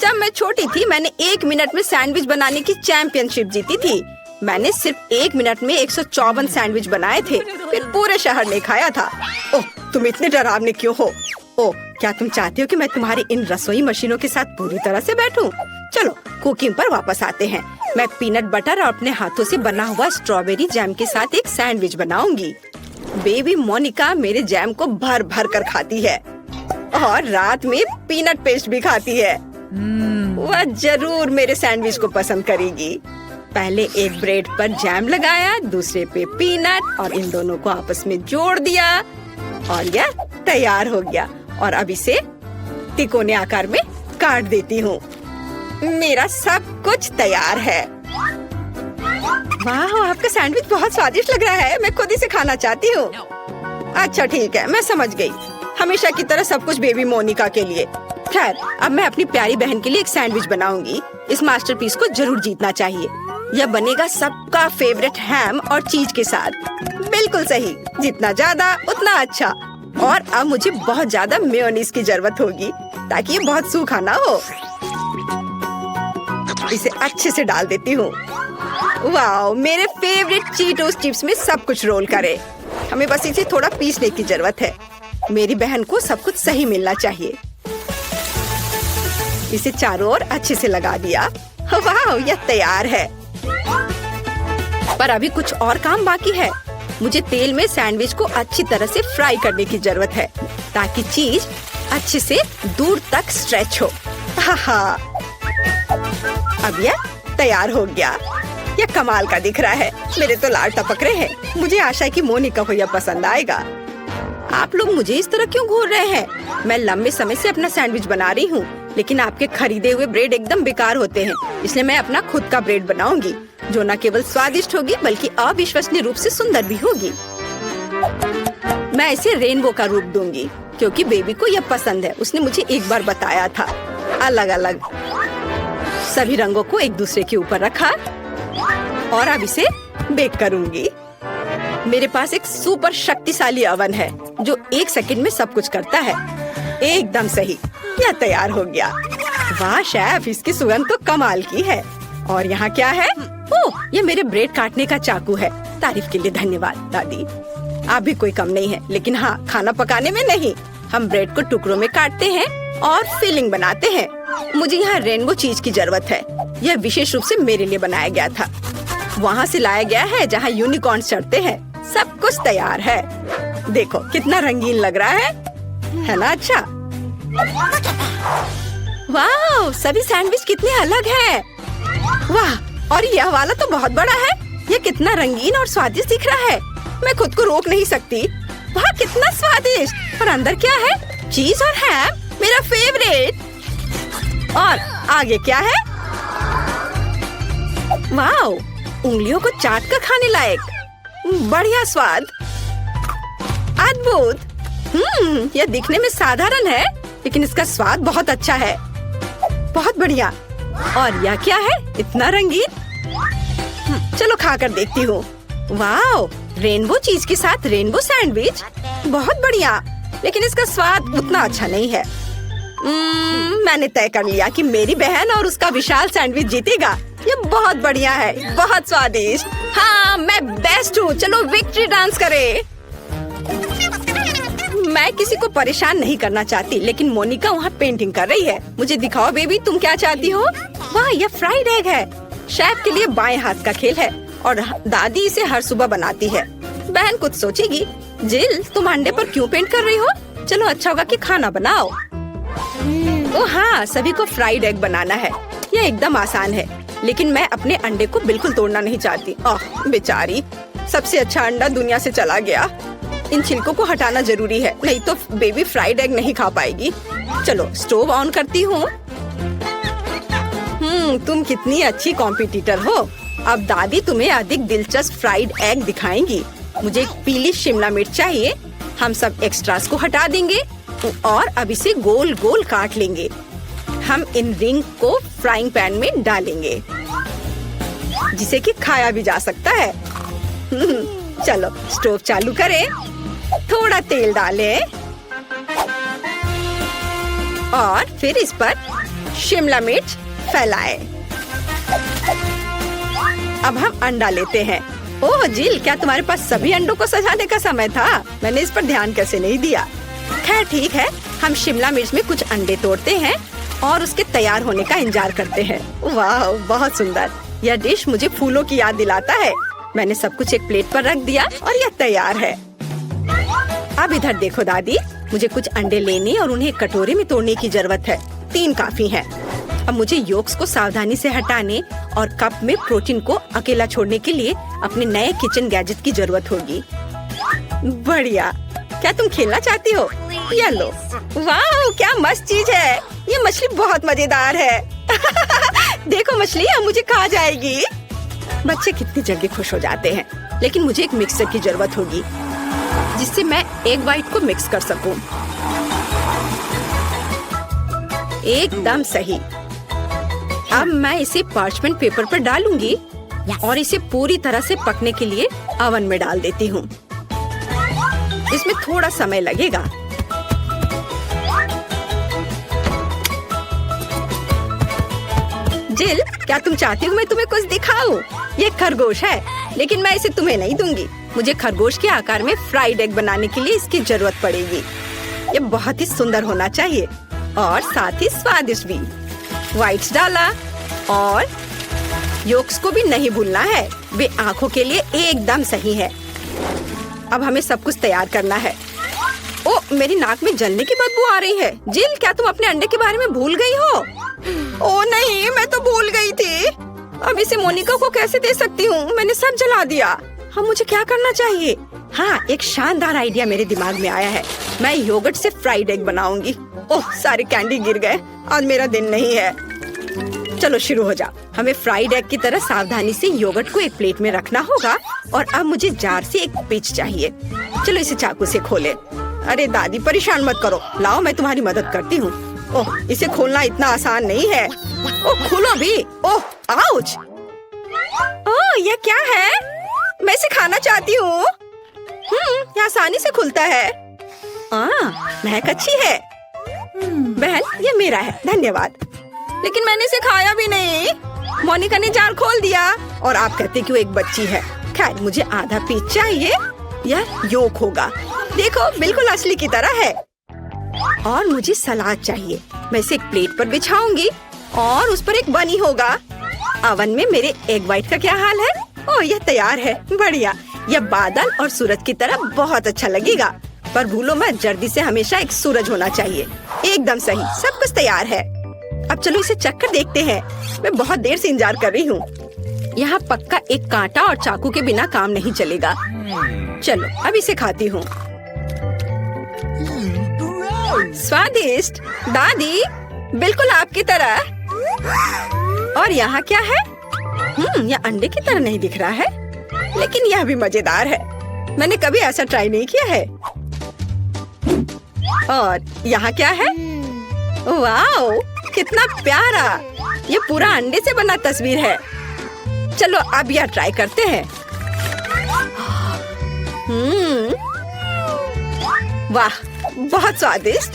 जब मैं छोटी थी मैंने 1 मिनट में सैंडविच बनाने की चैंपियनशिप जीती थी। मैंने सिर्फ 1 मिनट में 154 सैंडविच बनाए थे, फिर पूरे शहर ने खाया था। ओह, तुम इतने डरावने क्यों हो? ओह, क्या तुम चाहते हो कि मैं तुम्हारी इन रसोई मशीनों के साथ पूरी तरह से बैठूं? चलो कुकिंग पर वापस आते हैं। मैं पीनट बटर और अपने हाथों से बना हुआ स्ट्रॉबेरी जैम के साथ एक सैंडविच बनाऊंगी। बेबी मोनिका मेरे जैम को भर भर कर खाती है और रात में पीनट पेस्ट भी खाती है। वह जरूर मेरे सैंडविच को पसंद करेगी। पहले एक ब्रेड पर जैम लगाया, दूसरे पे पीनट और इन दोनों को आपस में जोड़ दिया और यह तैयार हो गया। और अब इसे तिकोने आकार में काट देती हूँ। मेरा सब कुछ तैयार है। वाह, आपका सैंडविच बहुत स्वादिष्ट लग रहा है। मैं खुद इसे खाना चाहती हूँ। अच्छा ठीक है, मैं समझ गई। हमेशा की तरह सब कुछ बेबी मोनिका के लिए। खैर, अब मैं अपनी प्यारी बहन के लिए एक सैंडविच बनाऊंगी। इस मास्टरपीस को जरूर जीतना चाहिए। यह बनेगा सबका फेवरेट हैम और चीज के साथ। बिल्कुल सही, जितना ज्यादा उतना अच्छा। और अब मुझे बहुत ज्यादा मेयोनीज की जरूरत होगी ताकि ये बहुत सूखा ना हो। इसे अच्छे से डाल देती हूँ। वाओ, मेरे फेवरेट चीटोस चिप्स में सब कुछ रोल करे। हमें बस इसे थोड़ा पीसने की जरूरत है। मेरी बहन को सब कुछ सही मिलना चाहिए। इसे चारों ओर अच्छे से लगा दिया। वाओ, यह तैयार है। पर अभी कुछ और काम बाकी है। मुझे तेल में सैंडविच को अच्छी तरह से फ्राई करने की जरूरत है ताकि चीज अच्छे से दूर तक स्ट्रेच हो। अब यह तैयार हो गया। यह कमाल का दिख रहा है। मेरे तो लार टपक रहे हैं। मुझे आशा है कि मोनिका को यह पसंद आएगा। आप लोग मुझे इस तरह क्यों घूर रहे हैं? मैं लंबे समय से अपना सैंडविच बना रही हूँ, लेकिन आपके खरीदे हुए ब्रेड एकदम बेकार होते हैं। इसलिए मैं अपना खुद का ब्रेड बनाऊंगी, जो न केवल स्वादिष्ट होगी बल्कि अविश्वसनीय रूप से सुंदर भी होगी। मैं इसे रेनबो का रूप दूंगी क्योंकि बेबी को यह पसंद है। उसने मुझे एक बार बताया था। अलग अलग सभी रंगों को एक दूसरे के ऊपर रखा और अब इसे बेक करूंगी। मेरे पास एक सुपर शक्तिशाली ओवन है जो 1 सेकंड में सब कुछ करता है। एकदम सही, यह तैयार हो गया। वाह शेफ, इसकी सुगंध तो कमाल की है। और यहाँ क्या है? ओह, ये मेरे ब्रेड काटने का चाकू है। तारीफ के लिए धन्यवाद दादी। आप भी कोई कम नहीं है, लेकिन हाँ, खाना पकाने में नहीं। हम ब्रेड को टुकड़ों में काटते हैं और फिलिंग बनाते हैं। मुझे यहाँ रेनबो चीज की जरूरत है। यह विशेष रूप से मेरे लिए बनाया गया था। वहाँ से लाया गया है जहाँ यूनिकॉर्न चढ़ते हैं। सब कुछ तैयार है। देखो कितना रंगीन लग रहा है ना? अच्छा, वाह, सभी सैंडविच कितने अलग है। वाह, और यह वाला तो बहुत बड़ा है। यह कितना रंगीन और स्वादिष्ट दिख रहा है। मैं खुद को रोक नहीं सकती। वाह, कितना स्वादिष्ट। और अंदर क्या है? चीज और हैम, मेरा फेवरेट। और आगे क्या है? वाह, उंगलियों को चाट कर खाने लायक। बढ़िया स्वाद, अद्भुत। यह दिखने में साधारण है, लेकिन इसका स्वाद बहुत अच्छा है। बहुत बढ़िया। और यह क्या है? इतना रंगीन। चलो खाकर देखती हूँ। वाओ, रेनबो चीज के साथ रेनबो सैंडविच, बहुत बढ़िया। लेकिन इसका स्वाद उतना अच्छा नहीं है। मैंने तय कर लिया कि मेरी बहन और उसका विशाल सैंडविच जीतेगा। ये बहुत बढ़िया है, बहुत स्वादिष्ट। हाँ, मैं बेस्ट हूँ। चलो विक्ट्री डांस करें। मैं किसी को परेशान नहीं करना चाहती, लेकिन मोनिका वहाँ पेंटिंग कर रही है। मुझे दिखाओ बेबी, तुम क्या चाहती हो? वाह, यह फ्राइड एग है। शेफ के लिए बाएं हाथ का खेल है और दादी इसे हर सुबह बनाती है। बहन कुछ सोचेगी। जिल, तुम अंडे पर क्यों पेंट कर रही हो? चलो, अच्छा होगा कि खाना बनाओ। ओह हाँ, सभी को फ्राइड एग बनाना है। यह एकदम आसान है, लेकिन मैं अपने अंडे को बिल्कुल तोड़ना नहीं चाहती। ओह बेचारी, सबसे अच्छा अंडा दुनिया से चला गया। इन छिलकों को हटाना जरूरी है, नहीं तो बेबी फ्राइड एग नहीं खा पाएगी। चलो स्टोव ऑन करती हूँ। तुम कितनी अच्छी कॉम्पिटिटर हो। अब दादी तुम्हें अधिक दिलचस्प फ्राइड एग दिखाएंगी। मुझे एक पीली शिमला मिर्च चाहिए। हम सब एक्स्ट्रास को हटा देंगे और अब इसे गोल गोल काट लेंगे। हम इन रिंग को फ्राइंग पैन में डालेंगे, जिसे कि खाया भी जा सकता है। चलो स्टोव चालू करें, थोड़ा तेल डालें और फिर इस पर शिमला मिर्च फैलाएं। अब हम अंडा लेते हैं। ओह जिल, क्या तुम्हारे पास सभी अंडों को सजाने का समय था? मैंने इस पर ध्यान कैसे नहीं दिया। खैर ठीक है, हम शिमला मिर्च में कुछ अंडे तोड़ते हैं और उसके तैयार होने का इंतजार करते हैं। वाह, बहुत सुंदर। यह डिश मुझे फूलों की याद दिलाता है। मैंने सब कुछ एक प्लेट पर रख दिया और यह तैयार है। अब इधर देखो दादी, मुझे कुछ अंडे लेने और उन्हें एक कटोरे में तोड़ने की जरूरत है। 3 काफी हैं। अब मुझे योक्स को सावधानी से हटाने और कप में प्रोटीन को अकेला छोड़ने के लिए अपने नए किचन गैजेट की जरूरत होगी। बढ़िया, क्या तुम खेलना चाहती हो? ये लो। वाह, क्या मस्त चीज है। ये मछली बहुत मजेदार है। देखो मछली अब मुझे खा जाएगी। बच्चे कितनी जल्दी खुश हो जाते हैं। लेकिन मुझे एक मिक्सर की जरूरत होगी, जिससे मैं एग व्हाइट को मिक्स कर सकूं। एकदम सही। अब मैं इसे पार्चमेंट पेपर पर डालूंगी और इसे पूरी तरह से पकने के लिए ओवन में डाल देती हूँ। इसमें थोड़ा समय लगेगा। जिल, क्या तुम चाहती हो मैं तुम्हें कुछ दिखाऊं? ये खरगोश है, लेकिन मैं इसे तुम्हें नहीं दूंगी। मुझे खरगोश के आकार में फ्राइड एग बनाने के लिए इसकी जरूरत पड़ेगी। ये बहुत ही सुंदर होना चाहिए और साथ ही स्वादिष्ट भी। व्हाइट्स डाला और योक्स को भी नहीं भूलना है, वे आंखों के लिए एकदम सही है। अब हमें सब कुछ तैयार करना है। ओ, मेरी नाक में जलने की बदबू आ रही है। जिल, क्या तुम अपने अंडे के बारे में भूल गई हो? ओ नहीं, मैं तो भूल गई थी। अब इसे मोनिका को कैसे दे सकती हूँ? मैंने सब जला दिया। हाँ, मुझे क्या करना चाहिए? हाँ, एक शानदार आइडिया मेरे दिमाग में आया है। मैं योगर्ट से फ्राइड एग बनाऊंगी। ओह, सारे कैंडी गिर गए। आज मेरा दिन नहीं है। चलो शुरू हो जाओ। हमें फ्राइड एग की तरह सावधानी से योगर्ट को एक प्लेट में रखना होगा और अब मुझे जार से एक पिच चाहिए। चलो इसे चाकू से खोले। अरे दादी, परेशान मत करो। लाओ, मैं तुम्हारी मदद करती हूँ। ओह, इसे खोलना इतना आसान नहीं है। ओह, खोलो भी। ओह, आउच। ओह, यह क्या है? मैं इसे खाना चाहती हूँ। यह आसानी से खुलता है। महक अच्छी है। बहन, ये मेरा है, धन्यवाद। लेकिन मैंने इसे खाया भी नहीं। मोनिका ने जार खोल दिया और आप कहते कि वो एक बच्ची है। खैर, मुझे आधा पीस चाहिए। यह योक होगा। देखो, बिल्कुल असली की तरह है। और मुझे सलाद चाहिए। मैं इसे एक प्लेट पर बिछाऊंगी और उस पर एक बनी होगा। अवन में मेरे एग व्हाइट का क्या हाल है? ओह, यह तैयार है। बढ़िया। यह बादल और सूरज की तरह बहुत अच्छा लगेगा। पर भूलो मत, जर्दी से हमेशा एक सूरज होना चाहिए। एकदम सही, सब कुछ तैयार है। अब चलो इसे चख कर देखते हैं। मैं बहुत देर से इंतजार कर रही हूँ। यहाँ पक्का एक कांटा और चाकू के बिना काम नहीं चलेगा। चलो अब इसे खाती हूँ। स्वादिष्ट दादी, बिल्कुल आपकी तरह। और यहाँ क्या है? यह अंडे की तरह नहीं दिख रहा है, लेकिन यह भी मजेदार है। मैंने कभी ऐसा ट्राई नहीं किया है। और यहाँ क्या है? वाओ, कितना प्यारा। ये पूरा अंडे से बना तस्वीर है। चलो अब यह ट्राई करते हैं। वाह, बहुत स्वादिष्ट।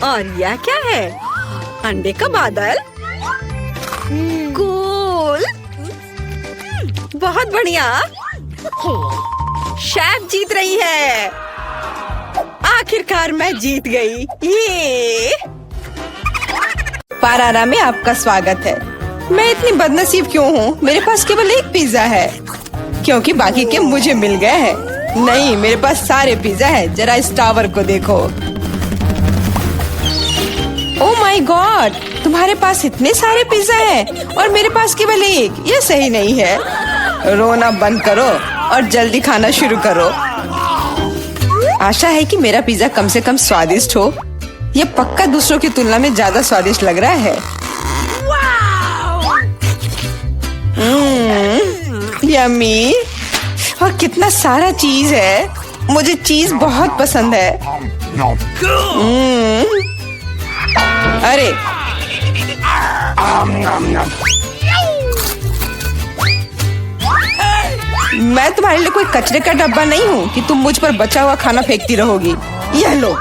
और यह क्या है? अंडे का बादल। कूल, बहुत बढ़िया। शेफ जीत रही है। आखिरकार मैं जीत गई। ये पारारा में आपका स्वागत है। मैं इतनी बदनसीब क्यों हूँ? मेरे पास केवल एक पिज्जा है, क्योंकि बाकी के मुझे मिल गए हैं। नहीं, मेरे पास सारे पिज्जा है। जरा इस टावर को देखो। ओह माय गॉड, तुम्हारे पास इतने सारे पिज्जा हैं और मेरे पास केवल एक। ये सही नहीं है। रोना बंद करो और जल्दी खाना शुरू करो। आशा है कि मेरा पिज्जा कम से कम स्वादिष्ट हो। ये पक्का दूसरों की तुलना में ज्यादा स्वादिष्ट लग रहा है। यम्मी। और कितना सारा चीज है। मुझे चीज बहुत पसंद है। अरे मैं तुम्हारे लिए कोई कचरे का डब्बा नहीं हूँ कि तुम मुझ पर बचा हुआ खाना फेंकती रहोगी। यह लो।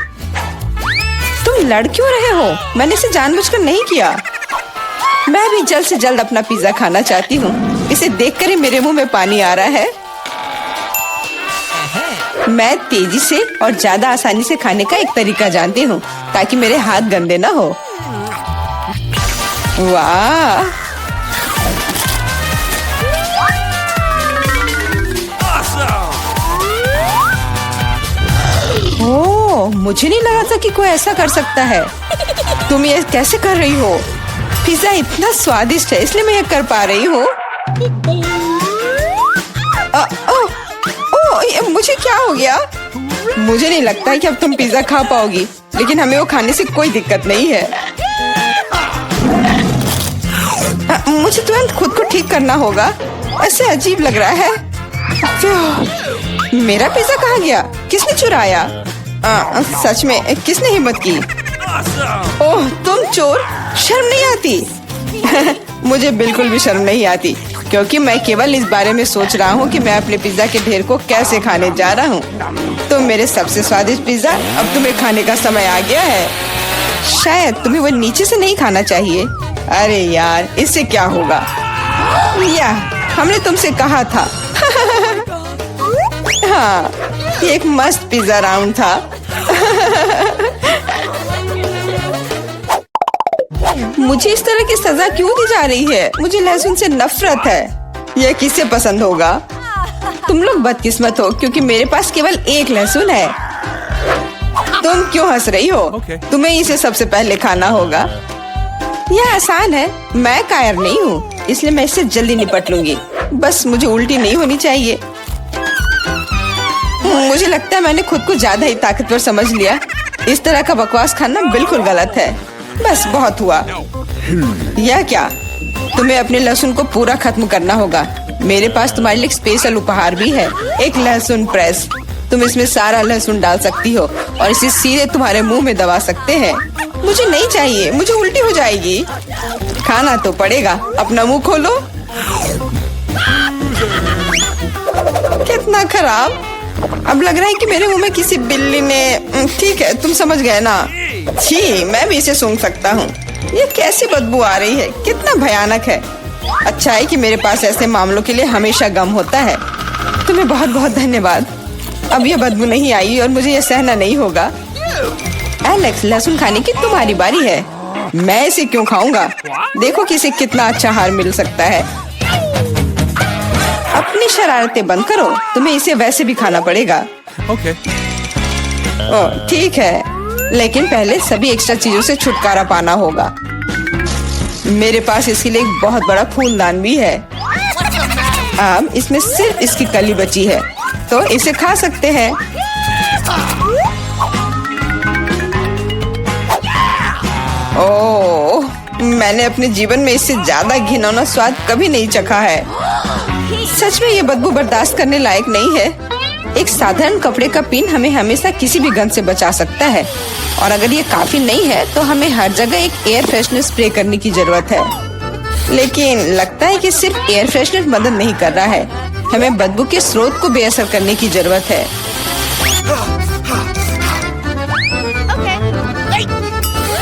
तुम लड़ क्यों रहे हो? मैंने इसे जानबूझकर नहीं किया। मैं भी जल्द से जल्द अपना पिज्जा खाना चाहती हूँ। इसे देखकर ही मेरे मुंह में पानी आ रहा है। मैं तेजी से और ज्यादा आसानी से खाने का एक तरीका जानती हूँ, ताकि मेरे हाथ गंदे ना हो। वाह, ओह, मुझे नहीं लगा था कि कोई ऐसा कर सकता है। तुम ये कैसे कर रही हो? पिज्जा इतना स्वादिष्ट है, इसलिए मैं ये कर पा रही हूँ। मुझे क्या हो गया? मुझे नहीं लगता कि अब तुम पिज्जा खा पाओगी, लेकिन हमें वो खाने से कोई दिक्कत नहीं है। मुझे तुरंत खुद को ठीक करना होगा। ऐसे अजीब लग रहा है। मेरा पिज्जा कहाँ गया? किसने चुराया? सच में किसने हिम्मत की? ओह, तुम चोर! शर्म नहीं आती? मुझे बिल्कुल भी शर्म नहीं आती, क्योंकि मैं केवल इस बारे में सोच रहा हूँ कि मैं अपने पिज्जा के ढेर को कैसे खाने जा रहा हूँ। तो मेरे सबसे स्वादिष्ट पिज्जा, अब तुम्हें खाने का समय आ गया है। शायद तुम्हें वो नीचे से नहीं खाना चाहिए। अरे यार, इससे क्या होगा? या हमने तुमसे कहा था। हाँ, ये एक मस्त पिज्जा राउंड था। मुझे इस तरह की सजा क्यों दी जा रही है? मुझे लहसुन से नफरत है। यह किसे पसंद होगा? तुम लोग बदकिस्मत हो क्योंकि मेरे पास केवल एक लहसुन है। तुम क्यों हंस रही हो? तुम्हें इसे सबसे पहले खाना होगा। यह आसान है, मैं कायर नहीं हूँ, इसलिए मैं इससे जल्दी निपट लूंगी। बस मुझे उल्टी नहीं होनी चाहिए। मुझे लगता है मैंने खुद को ज्यादा ही ताकतवर समझ लिया। इस तरह का बकवास खाना बिल्कुल गलत है। बस बहुत हुआ। यह क्या? तुम्हें अपने लहसुन को पूरा खत्म करना होगा। मेरे पास तुम्हारे लिए एक स्पेशल उपहार भी है, एक लहसुन प्रेस। तुम इसमें सारा लहसुन डाल सकती हो और इसे सीधे तुम्हारे मुंह में दबा सकते हैं। मुझे नहीं चाहिए, मुझे उल्टी हो जाएगी। खाना तो पड़ेगा, अपना मुंह खोलो। कितना खराब। अब लग रहा है कि मेरे मुंह में किसी बिल्ली ने। ठीक है, तुम समझ गए ना। छी, मैं भी इसे सूंघ सकता हूँ। ये कैसी बदबू आ रही है, कितना भयानक है। अच्छा है कि मेरे पास ऐसे मामलों के लिए हमेशा गम होता है। तुम्हें बहुत बहुत धन्यवाद। अब यह बदबू नहीं आई और मुझे यह सहना नहीं होगा। एलेक्स, लहसुन खाने की तुम्हारी बारी है। मैं इसे क्यों खाऊंगा? देखो कि इसे कितना अच्छा आहार मिल सकता है। अपनी शरारतें बंद करो, तुम्हें इसे वैसे भी खाना पड़ेगा। Okay. ओह, ठीक है, लेकिन पहले सभी एक्स्ट्रा चीजों से छुटकारा पाना होगा। मेरे पास इसके लिए एक बहुत बड़ा फूलदान भी है। अब इसमें सिर्फ इसकी कली बची है, तो इसे खा सकते हैं। ओह, मैंने अपने जीवन में इससे ज्यादा घिनौना स्वाद कभी नहीं चखा है। सच में ये बदबू बर्दाश्त करने लायक नहीं है। एक साधारण कपड़े का पिन हमें हमेशा किसी भी गंध से बचा सकता है, और अगर ये काफी नहीं है तो हमें हर जगह एक एयर फ्रेशनर स्प्रे करने की जरूरत है। लेकिन लगता है कि सिर्फ एयर फ्रेशनर मदद नहीं कर रहा है, हमें बदबू के स्रोत को बेअसर करने की जरूरत है।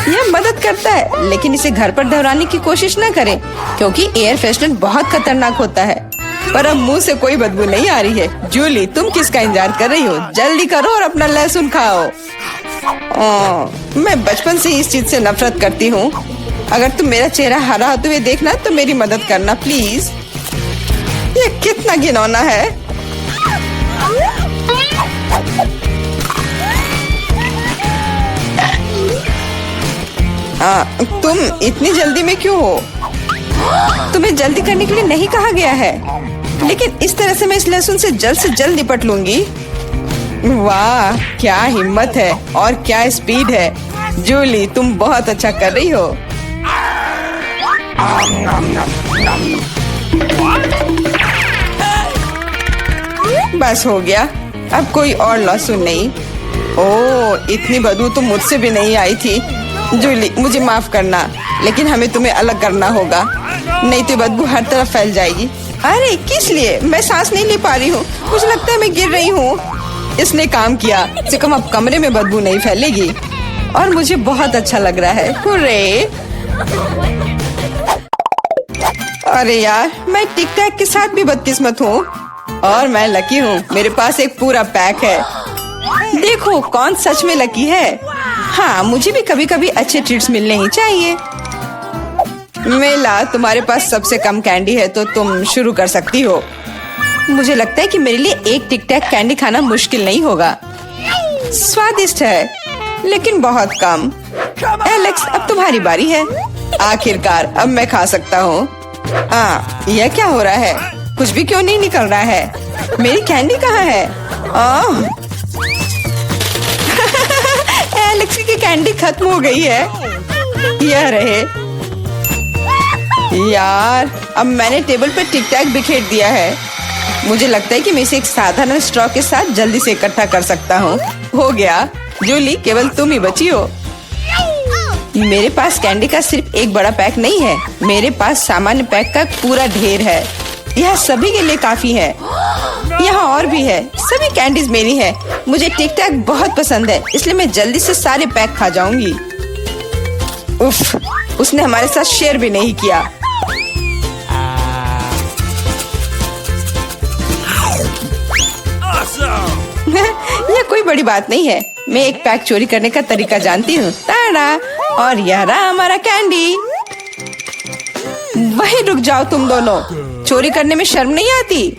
यह मदद करता है, लेकिन इसे घर पर दोहराने की कोशिश न करें क्योंकि एयर फ्रेशनर बहुत खतरनाक होता है। पर अब मुंह से कोई बदबू नहीं आ रही है। जूली, तुम किसका इंतजार कर रही हो? जल्दी करो और अपना लहसुन खाओ। मैं बचपन से ही इस चीज से नफरत करती हूँ। अगर तुम मेरा चेहरा हरा होते हुए देखना तो मेरी मदद करना प्लीज। ये कितना घिनौना है। तुम इतनी जल्दी में क्यों हो? तुम्हें जल्दी करने के लिए नहीं कहा गया है, लेकिन इस तरह से मैं इस लहसुन से जल्द निपट लूंगी। वाह, क्या हिम्मत है और क्या स्पीड है। जूली, तुम बहुत अच्छा कर रही हो। बस हो गया, अब कोई और लहसुन नहीं। ओह, इतनी बदबू तो मुझसे भी नहीं आई थी। जूली, मुझे माफ करना, लेकिन हमें तुम्हें अलग करना होगा, नहीं तो बदबू हर तरफ फैल जाएगी। अरे किस लिए? मैं सांस नहीं ले पा रही हूँ, मुझे लगता है मैं गिर रही हूँ। इसने काम किया, से कम अब कमरे में बदबू नहीं फैलेगी और मुझे बहुत अच्छा लग रहा है। हुर्रे! अरे यार, मैं टिक टैक के साथ भी बदकिस्मत हूँ और मैं लकी हूँ, मेरे पास एक पूरा पैक है। देखो कौन सच में लकी है। हाँ, मुझे भी कभी कभी अच्छे ट्रीट्स मिलने ही चाहिए। मेला, तुम्हारे पास सबसे कम कैंडी है तो तुम शुरू कर सकती हो। मुझे लगता है कि मेरे लिए एक टिक टैक कैंडी खाना मुश्किल नहीं होगा। स्वादिष्ट है, लेकिन बहुत कम। एलेक्स, अब तुम्हारी बारी है। आखिरकार अब मैं खा सकता हूँ। यह क्या हो रहा है? कुछ भी क्यों नहीं निकल रहा है? मेरी कैंडी कहाँ है? एलेक्स की कैंडी खत्म हो गई है। यह रहे। यार, अब मैंने टेबल पर टिक टैक बिखेर दिया है। मुझे लगता है कि मैं इसे एक साधारण स्ट्रॉ के साथ जल्दी से इकट्ठा कर सकता हूँ। हो गया। जूली, केवल तुम ही बची हो। मेरे पास कैंडी का सिर्फ एक बड़ा पैक नहीं है, मेरे पास सामान्य पैक का पूरा ढेर है। यह सभी के लिए काफी है। यहाँ और भी है। सभी कैंडीज मेरी है। मुझे टिक टैक बहुत पसंद है, इसलिए मैं जल्दी से सारे पैक खा जाऊंगी। उफ, उसने हमारे साथ शेयर भी नहीं किया। Awesome! यह कोई बड़ी बात नहीं है। मैं एक पैक चोरी करने का तरीका जानती हूँ। ताड़ा! और यह रहा हमारा कैंडी। वहीं रुक जाओ तुम दोनों। चोरी करने में शर्म नहीं आती?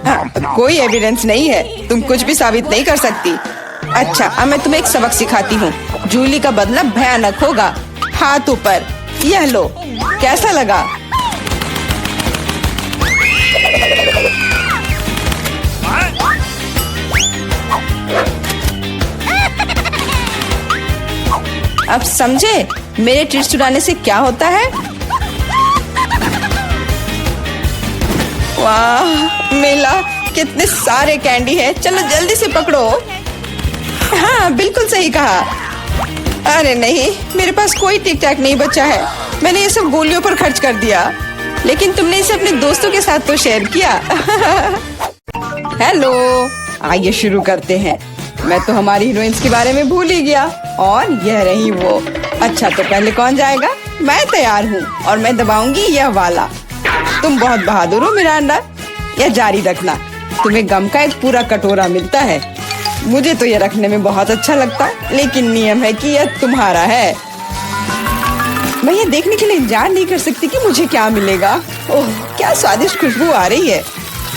हाँ, कोई एविडेंस नहीं है, तुम कुछ भी साबित नहीं कर सकती। अच्छा, अब मैं तुम्हें एक सबक सिखाती हूँ। जूली का बदला भयानक होगा। हाथ ऊपर। यह लो, कैसा लगा? अब समझे मेरे ट्रीट्स चुराने से क्या होता है? वाह, मिला। कितने सारे कैंडी है। चलो जल्दी से पकड़ो। हाँ, बिल्कुल सही कहा। अरे नहीं, मेरे पास कोई टिक टैक नहीं बचा है। मैंने ये सब गोलियों पर खर्च कर दिया। लेकिन तुमने इसे अपने दोस्तों के साथ तो शेयर किया। हेलो, आइए शुरू करते हैं। मैं तो हमारी हीरोइंस के बारे में भूल ही गया। और यह रही वो। अच्छा, तो पहले कौन जाएगा? मैं तैयार हूँ और मैं दबाऊंगी यह वाला। तुम बहुत बहादुर हो मिरांडा। यह जारी रखना। तुम्हें गम का एक पूरा कटोरा मिलता है। मुझे तो यह रखने में बहुत अच्छा लगता, लेकिन नियम है कि यह तुम्हारा है। मैं ये देखने के लिए इंतजार नहीं कर सकती कि मुझे क्या मिलेगा। ओह, क्या स्वादिष्ट खुशबू आ रही है।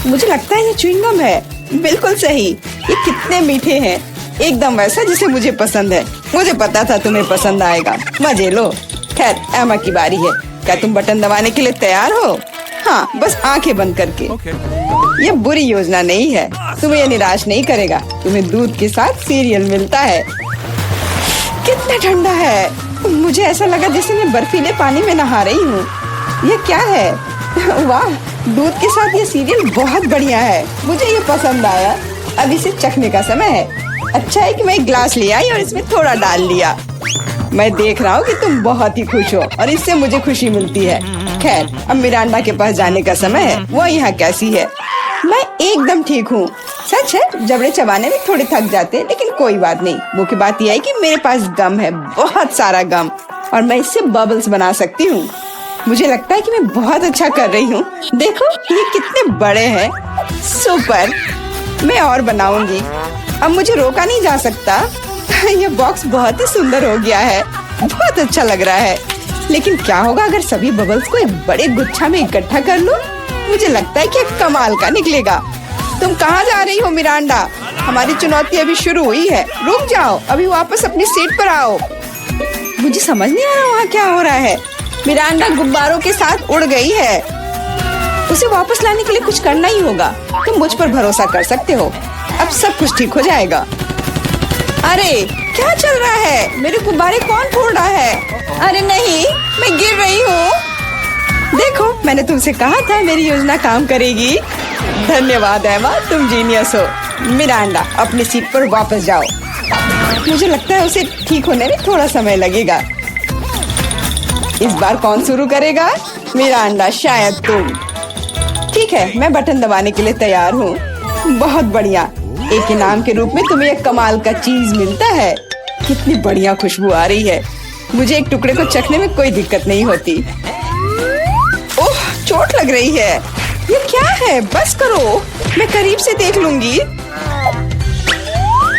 मुझे लगता है ये च्युइंगम है। बिल्कुल सही। ये कितने मीठे हैं, एकदम वैसा जिसे मुझे पसंद है। मुझे पता था तुम्हें पसंद आएगा। मजे लो। खैर, एमा की बारी है। क्या तुम बटन दबाने के लिए तैयार हो? हाँ, बस आंखें बंद करके। Okay. ये बुरी योजना नहीं है। तुम्हें ये निराश नहीं करेगा। तुम्हें दूध के साथ सीरियल मिलता है। कितना ठंडा है। मुझे ऐसा लगा जैसे मैं बर्फीले पानी में नहा रही हूँ। ये क्या है? वाह, दूध के साथ ये सीरियल बहुत बढ़िया है। मुझे ये पसंद आया। अब इसे चखने का समय है। अच्छा है कि मैं एक ग्लास ले आई और इसमें थोड़ा डाल लिया। मैं देख रहा हूँ कि तुम बहुत ही खुश हो और इससे मुझे खुशी मिलती है। खैर, अब मिरांडा के पास जाने का समय है। वो यहाँ कैसी है? मैं एकदम ठीक हूँ। सच है, जबड़े चबाने में थोड़े थक जाते हैं, लेकिन कोई बात नहीं। मुख्य बात यह है कि मेरे पास गम है, बहुत सारा गम, और मैं इससे बबल्स बना सकती हूँ। मुझे लगता है कि मैं बहुत अच्छा कर रही हूँ। देखो, ये कितने बड़े हैं। सुपर। मैं और बनाऊंगी। अब मुझे रोका नहीं जा सकता। ये बॉक्स बहुत ही सुंदर हो गया है। बहुत अच्छा लग रहा है। लेकिन क्या होगा अगर सभी बबल्स को एक बड़े गुच्छा में इकट्ठा कर लूं? मुझे लगता है कि कमाल का निकलेगा। तुम कहाँ जा रही हो मिरांडा? हमारी चुनौती अभी शुरू हुई है। रुक जाओ, अभी वापस अपनी सीट पर आओ। मुझे समझ नहीं आ रहा वहाँ क्या हो रहा है। मिरांडा गुब्बारों के साथ उड़ गई है। उसे वापस लाने के लिए कुछ करना ही होगा। तुम मुझ पर भरोसा कर सकते हो। अब सब कुछ ठीक हो जाएगा। अरे, क्या चल रहा है? मेरे गुब्बारे कौन फोड़ रहा है? अरे नहीं, मैं गिर रही हूँ। देखो, मैंने तुमसे कहा था मेरी योजना काम करेगी। धन्यवाद एमा, तुम जीनियस हो। मिरांडा, अपनी सीट पर वापस जाओ। मुझे लगता है उसे ठीक होने में थोड़ा समय लगेगा। इस बार कौन शुरू करेगा? मिरांडा, शायद तुम। ठीक है, मैं बटन दबाने के लिए तैयार हूँ। बहुत बढ़िया। एक इनाम के रूप में तुम्हें एक कमाल का चीज मिलता है। कितनी बढ़िया खुशबू आ रही है। मुझे एक टुकड़े को चखने में कोई दिक्कत नहीं होती। ओह, चोट लग रही है। ये क्या है? बस करो, मैं करीब से देख लूंगी।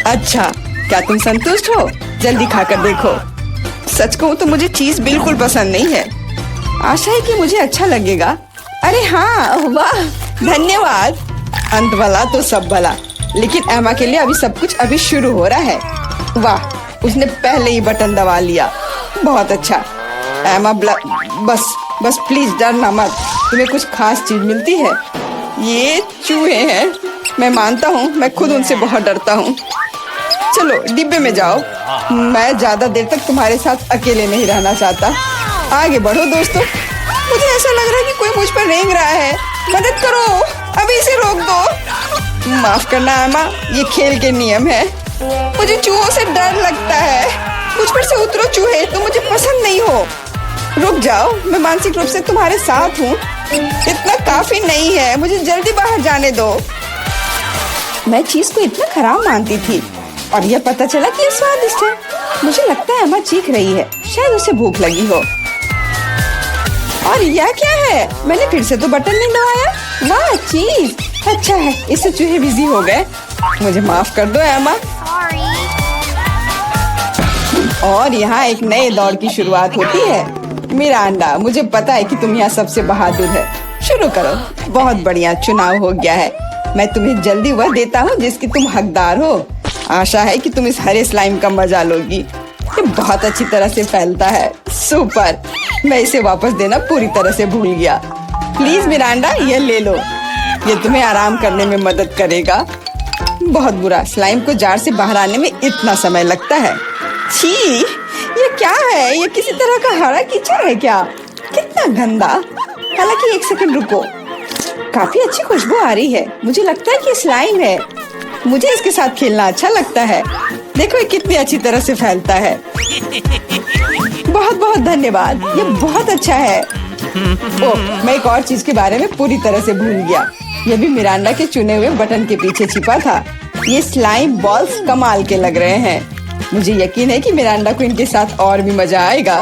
अच्छा, क्या तुम संतुष्ट हो? जल्दी खाकर देखो। सच कहूँ तो मुझे चीज बिल्कुल पसंद नहीं है। आशा है कि मुझे अच्छा लगेगा। अरे हाँ, वाह, धन्यवाद। अंत भला तो सब भला। लेकिन एमा के लिए अभी सब कुछ अभी शुरू हो रहा है। वाह, उसने पहले ही बटन दबा लिया। बहुत अच्छा। एमा, बस प्लीज डरना मत। तुम्हें कुछ खास चीज मिलती है। ये चूहे हैं। मैं मानता हूँ, मैं खुद उनसे बहुत डरता हूँ। चलो डिब्बे में जाओ। मैं ज्यादा देर तक तुम्हारे साथ अकेले नहीं रहना चाहता। आगे बढ़ो दोस्तों। मुझे ऐसा लग रहा है कि कोई मुझ पर रेंग रहा है। मदद करो, अभी इसे रोक दो। माफ करना एमा, ये खेल के नियम है। मुझे चूहों से डर लगता है। मुझ पर से उतरो चूहे, तुम मुझे पसंद नहीं हो। रुक जाओ, मैं मानसिक रूप से तुम्हारे साथ हूँ। इतना काफी नहीं है, मुझे जल्दी बाहर जाने दो। मैं चीज को इतना खराब मानती थी और यह पता चला कि यह स्वादिष्ट है। मुझे लगता है एमा चीख रही है। शायद उसे भूख लगी हो। और यह क्या है? मैंने फिर से तो बटन नहीं दबाया। वाह चीज, अच्छा है, इससे चूहे बिजी हो गए। मुझे माफ कर दो एमा। और यहाँ एक नए दौर की शुरुआत होती है। मिरांडा, मुझे पता है कि तुम यहाँ सबसे बहादुर है। शुरू करो। बहुत बढ़िया, चुनाव हो गया है। मैं तुम्हें जल्दी वह देता हूँ जिसकी तुम हकदार हो। आशा है कि तुम इस हरे स्लाइम का मजा लोगी। ये बहुत अच्छी तरह से फैलता है। सुपर, मैं इसे वापस देना पूरी तरह से भूल गया। प्लीज मिरांडा, ये ले लो। ये तुम्हें आराम करने में मदद करेगा। बहुत बुरा, स्लाइम को जार से बाहर आने में इतना समय लगता है। छी, ये क्या है? ये किसी तरह का हरा कीचड़ है क्या? कितना गंदा। हालांकि एक सेकंड रुको, काफी अच्छी खुशबू आ रही है। मुझे लगता है कि स्लाइम है। मुझे इसके साथ खेलना अच्छा लगता है। देखो ये कितनी अच्छी तरह से फैलता है। बहुत बहुत धन्यवाद, ये बहुत अच्छा है। ओह, मैं एक और चीज के बारे में पूरी तरह से भूल गया। ये भी मिरांडा के चुने हुए बटन के पीछे छिपा था। ये स्लाइम बॉल्स कमाल के लग रहे हैं। मुझे यकीन है कि मिरांडा को इनके साथ और भी मजा आएगा।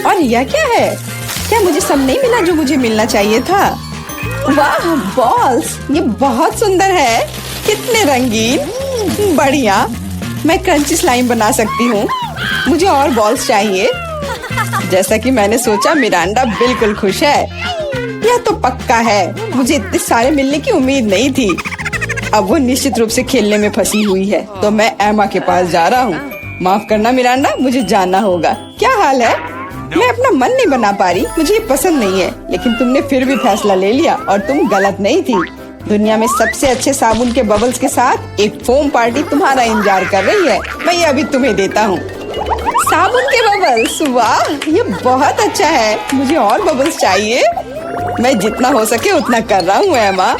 और यह क्या है? क्या मुझे सब नहीं मिला जो मुझे मिलना चाहिए था? वाह बॉल्स, ये बहुत सुंदर है। कितने रंगीन। बढ़िया, मैं क्रंची स्लाइम बना सकती हूँ। मुझे और बॉल्स चाहिए। जैसा कि मैंने सोचा, मिरांडा बिल्कुल खुश है। यह तो पक्का है। मुझे इतने सारे मिलने की उम्मीद नहीं थी। अब वो निश्चित रूप से खेलने में फंसी हुई है, तो मैं एमा के पास जा रहा हूँ। माफ करना मिरांडा, मुझे जाना होगा। क्या हाल है? मैं अपना मन नहीं बना पा रही। मुझे ये पसंद नहीं है, लेकिन तुमने फिर भी फैसला ले लिया और तुम गलत नहीं थी। दुनिया में सबसे अच्छे साबुन के बबल्स के साथ एक फोम पार्टी तुम्हारा इंतजार कर रही है। मैं ये अभी तुम्हें देता हूँ। साबुन के बबल्स, वाह ये बहुत अच्छा है। मुझे और बबल्स चाहिए। मैं जितना हो सके उतना कर रहा हूँ एमा।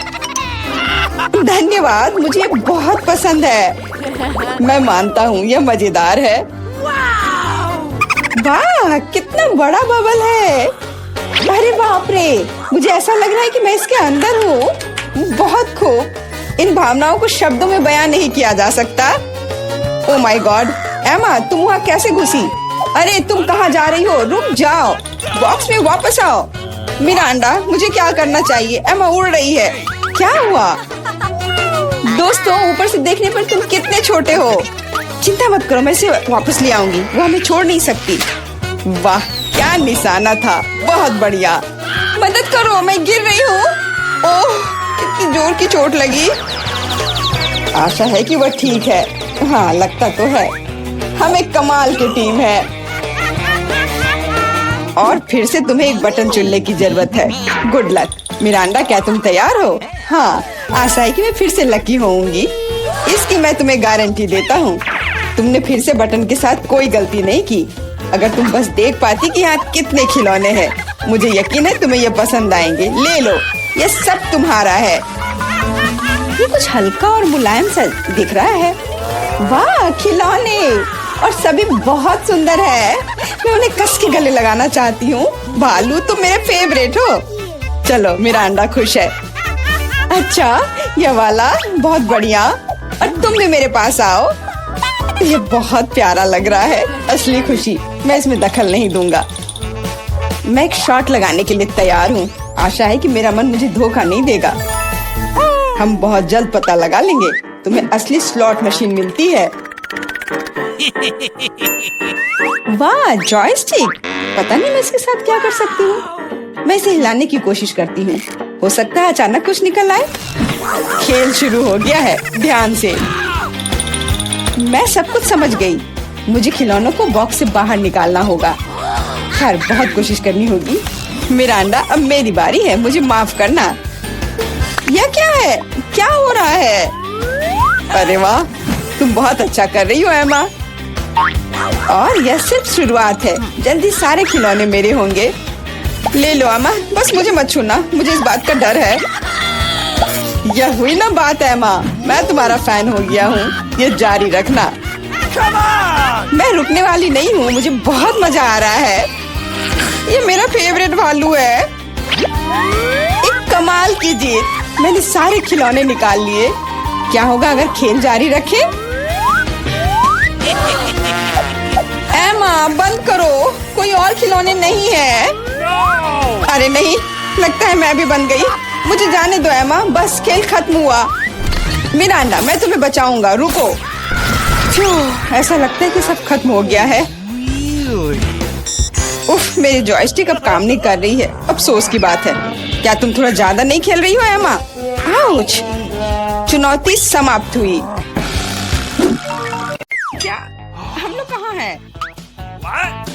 धन्यवाद, मुझे ये बहुत पसंद है। मैं मानता हूँ यह मजेदार है। वाह कितना बड़ा बबल है। अरे बाप रे, मुझे ऐसा लग रहा है कि मैं इसके अंदर हूँ। बहुत खूब। इन भावनाओं को शब्दों में बयान नहीं किया जा सकता। ओह माय गॉड, एमा तुम वहाँ कैसे घुसी? अरे तुम कहाँ जा रही हो? रुक जाओ, बॉक्स में वापस आओ। मिरांडा, मुझे क्या करना चाहिए? एमा उड़ रही है। क्या हुआ? दोस्तों, ऊपर से देखने पर तुम कितने छोटे हो। चिंता मत करो, मैं इसे वापस ले आऊंगी। वो हमें छोड़ नहीं सकती। वाह क्या निशाना था, बहुत बढ़िया। मदद करो, मैं गिर रही हूँ। ओह कितनी जोर की चोट लगी। आशा है कि वह ठीक है। हाँ लगता तो है। हम एक कमाल की टीम है। और फिर से तुम्हें एक बटन चुनने की जरूरत है। Good luck. मिरांडा, क्या तुम तैयार हो? हाँ, आशा है कि मैं फिर से लकी होऊंगी। इसकी मैं तुम्हें गारंटी देता हूँ। तुमने फिर से बटन के साथ कोई गलती नहीं की। अगर तुम बस देख पाती कि यहाँ कितने खिलौने हैं, मुझे यकीन है तुम्हें ये पसंद आएंगे। ले लो, ये सब तुम्हारा है। ये कुछ हल्का और मुलायम सा दिख रहा है। वाह खिलौने, और सभी बहुत सुंदर है। मैं उन्हें कस के गले लगाना चाहती हूँ। भालू तुम मेरे फेवरेट हो। चलो मिरांडा खुश है। अच्छा ये वाला बहुत बढ़िया। और तुम भी मेरे पास आओ। ये बहुत प्यारा लग रहा है। असली खुशी। मैं इसमें दखल नहीं दूंगा। मैं एक शॉट लगाने के लिए तैयार हूँ। आशा है कि मेरा मन मुझे धोखा नहीं देगा। हम बहुत जल्द पता लगा लेंगे। तुम्हें असली स्लॉट मशीन मिलती है। वाह जॉयस्टिक। पता नहीं मैं इसके साथ क्या कर सकती हूँ। मैं इसे हिलाने की कोशिश करती हूँ। हो सकता है अचानक कुछ निकल आए। खेल शुरू हो गया है, ध्यान से। मैं सब कुछ समझ गई। मुझे खिलौनों को बॉक्स से बाहर निकालना होगा। खैर बहुत कोशिश करनी होगी। मिरांडा, अब मेरी बारी है। मुझे माफ करना। यह क्या है? क्या हो रहा है? अरे वाह, तुम बहुत अच्छा कर रही हो एमा। और यह सिर्फ शुरुआत है। जल्दी सारे खिलौने मेरे होंगे। ले लो एमा, बस मुझे मत छूना। मुझे इस बात का डर है। यह हुई ना बात एमा। मैं तुम्हारा फैन हो गया हूँ। ये जारी रखना। मैं रुकने वाली नहीं हूँ। मुझे बहुत मजा आ रहा है। ये मेरा फेवरेट भालू है। एक कमाल की जीत। मैंने सारे खिलौने निकाल लिए। क्या होगा अगर खेल जारी रखे? एमा हाँ बंद करो, कोई और खिलौने नहीं है। No! अरे नहीं, लगता है मैं भी बन गई। मुझे जाने दो एमा, बस खेल खत्म हुआ। मिरांडा, मैं तुम्हें बचाऊंगा, रुको। फ्यू, ऐसा लगता है कि सब खत्म हो गया है। Really? उफ, मेरी जॉयस्टिक अब काम नहीं कर रही है। अफसोस की बात है। क्या तुम थोड़ा ज्यादा नहीं खेल रही हो एमा? आउच! चुनौती समाप्त हुई। क्या हम लोग कहाँ हैं? What?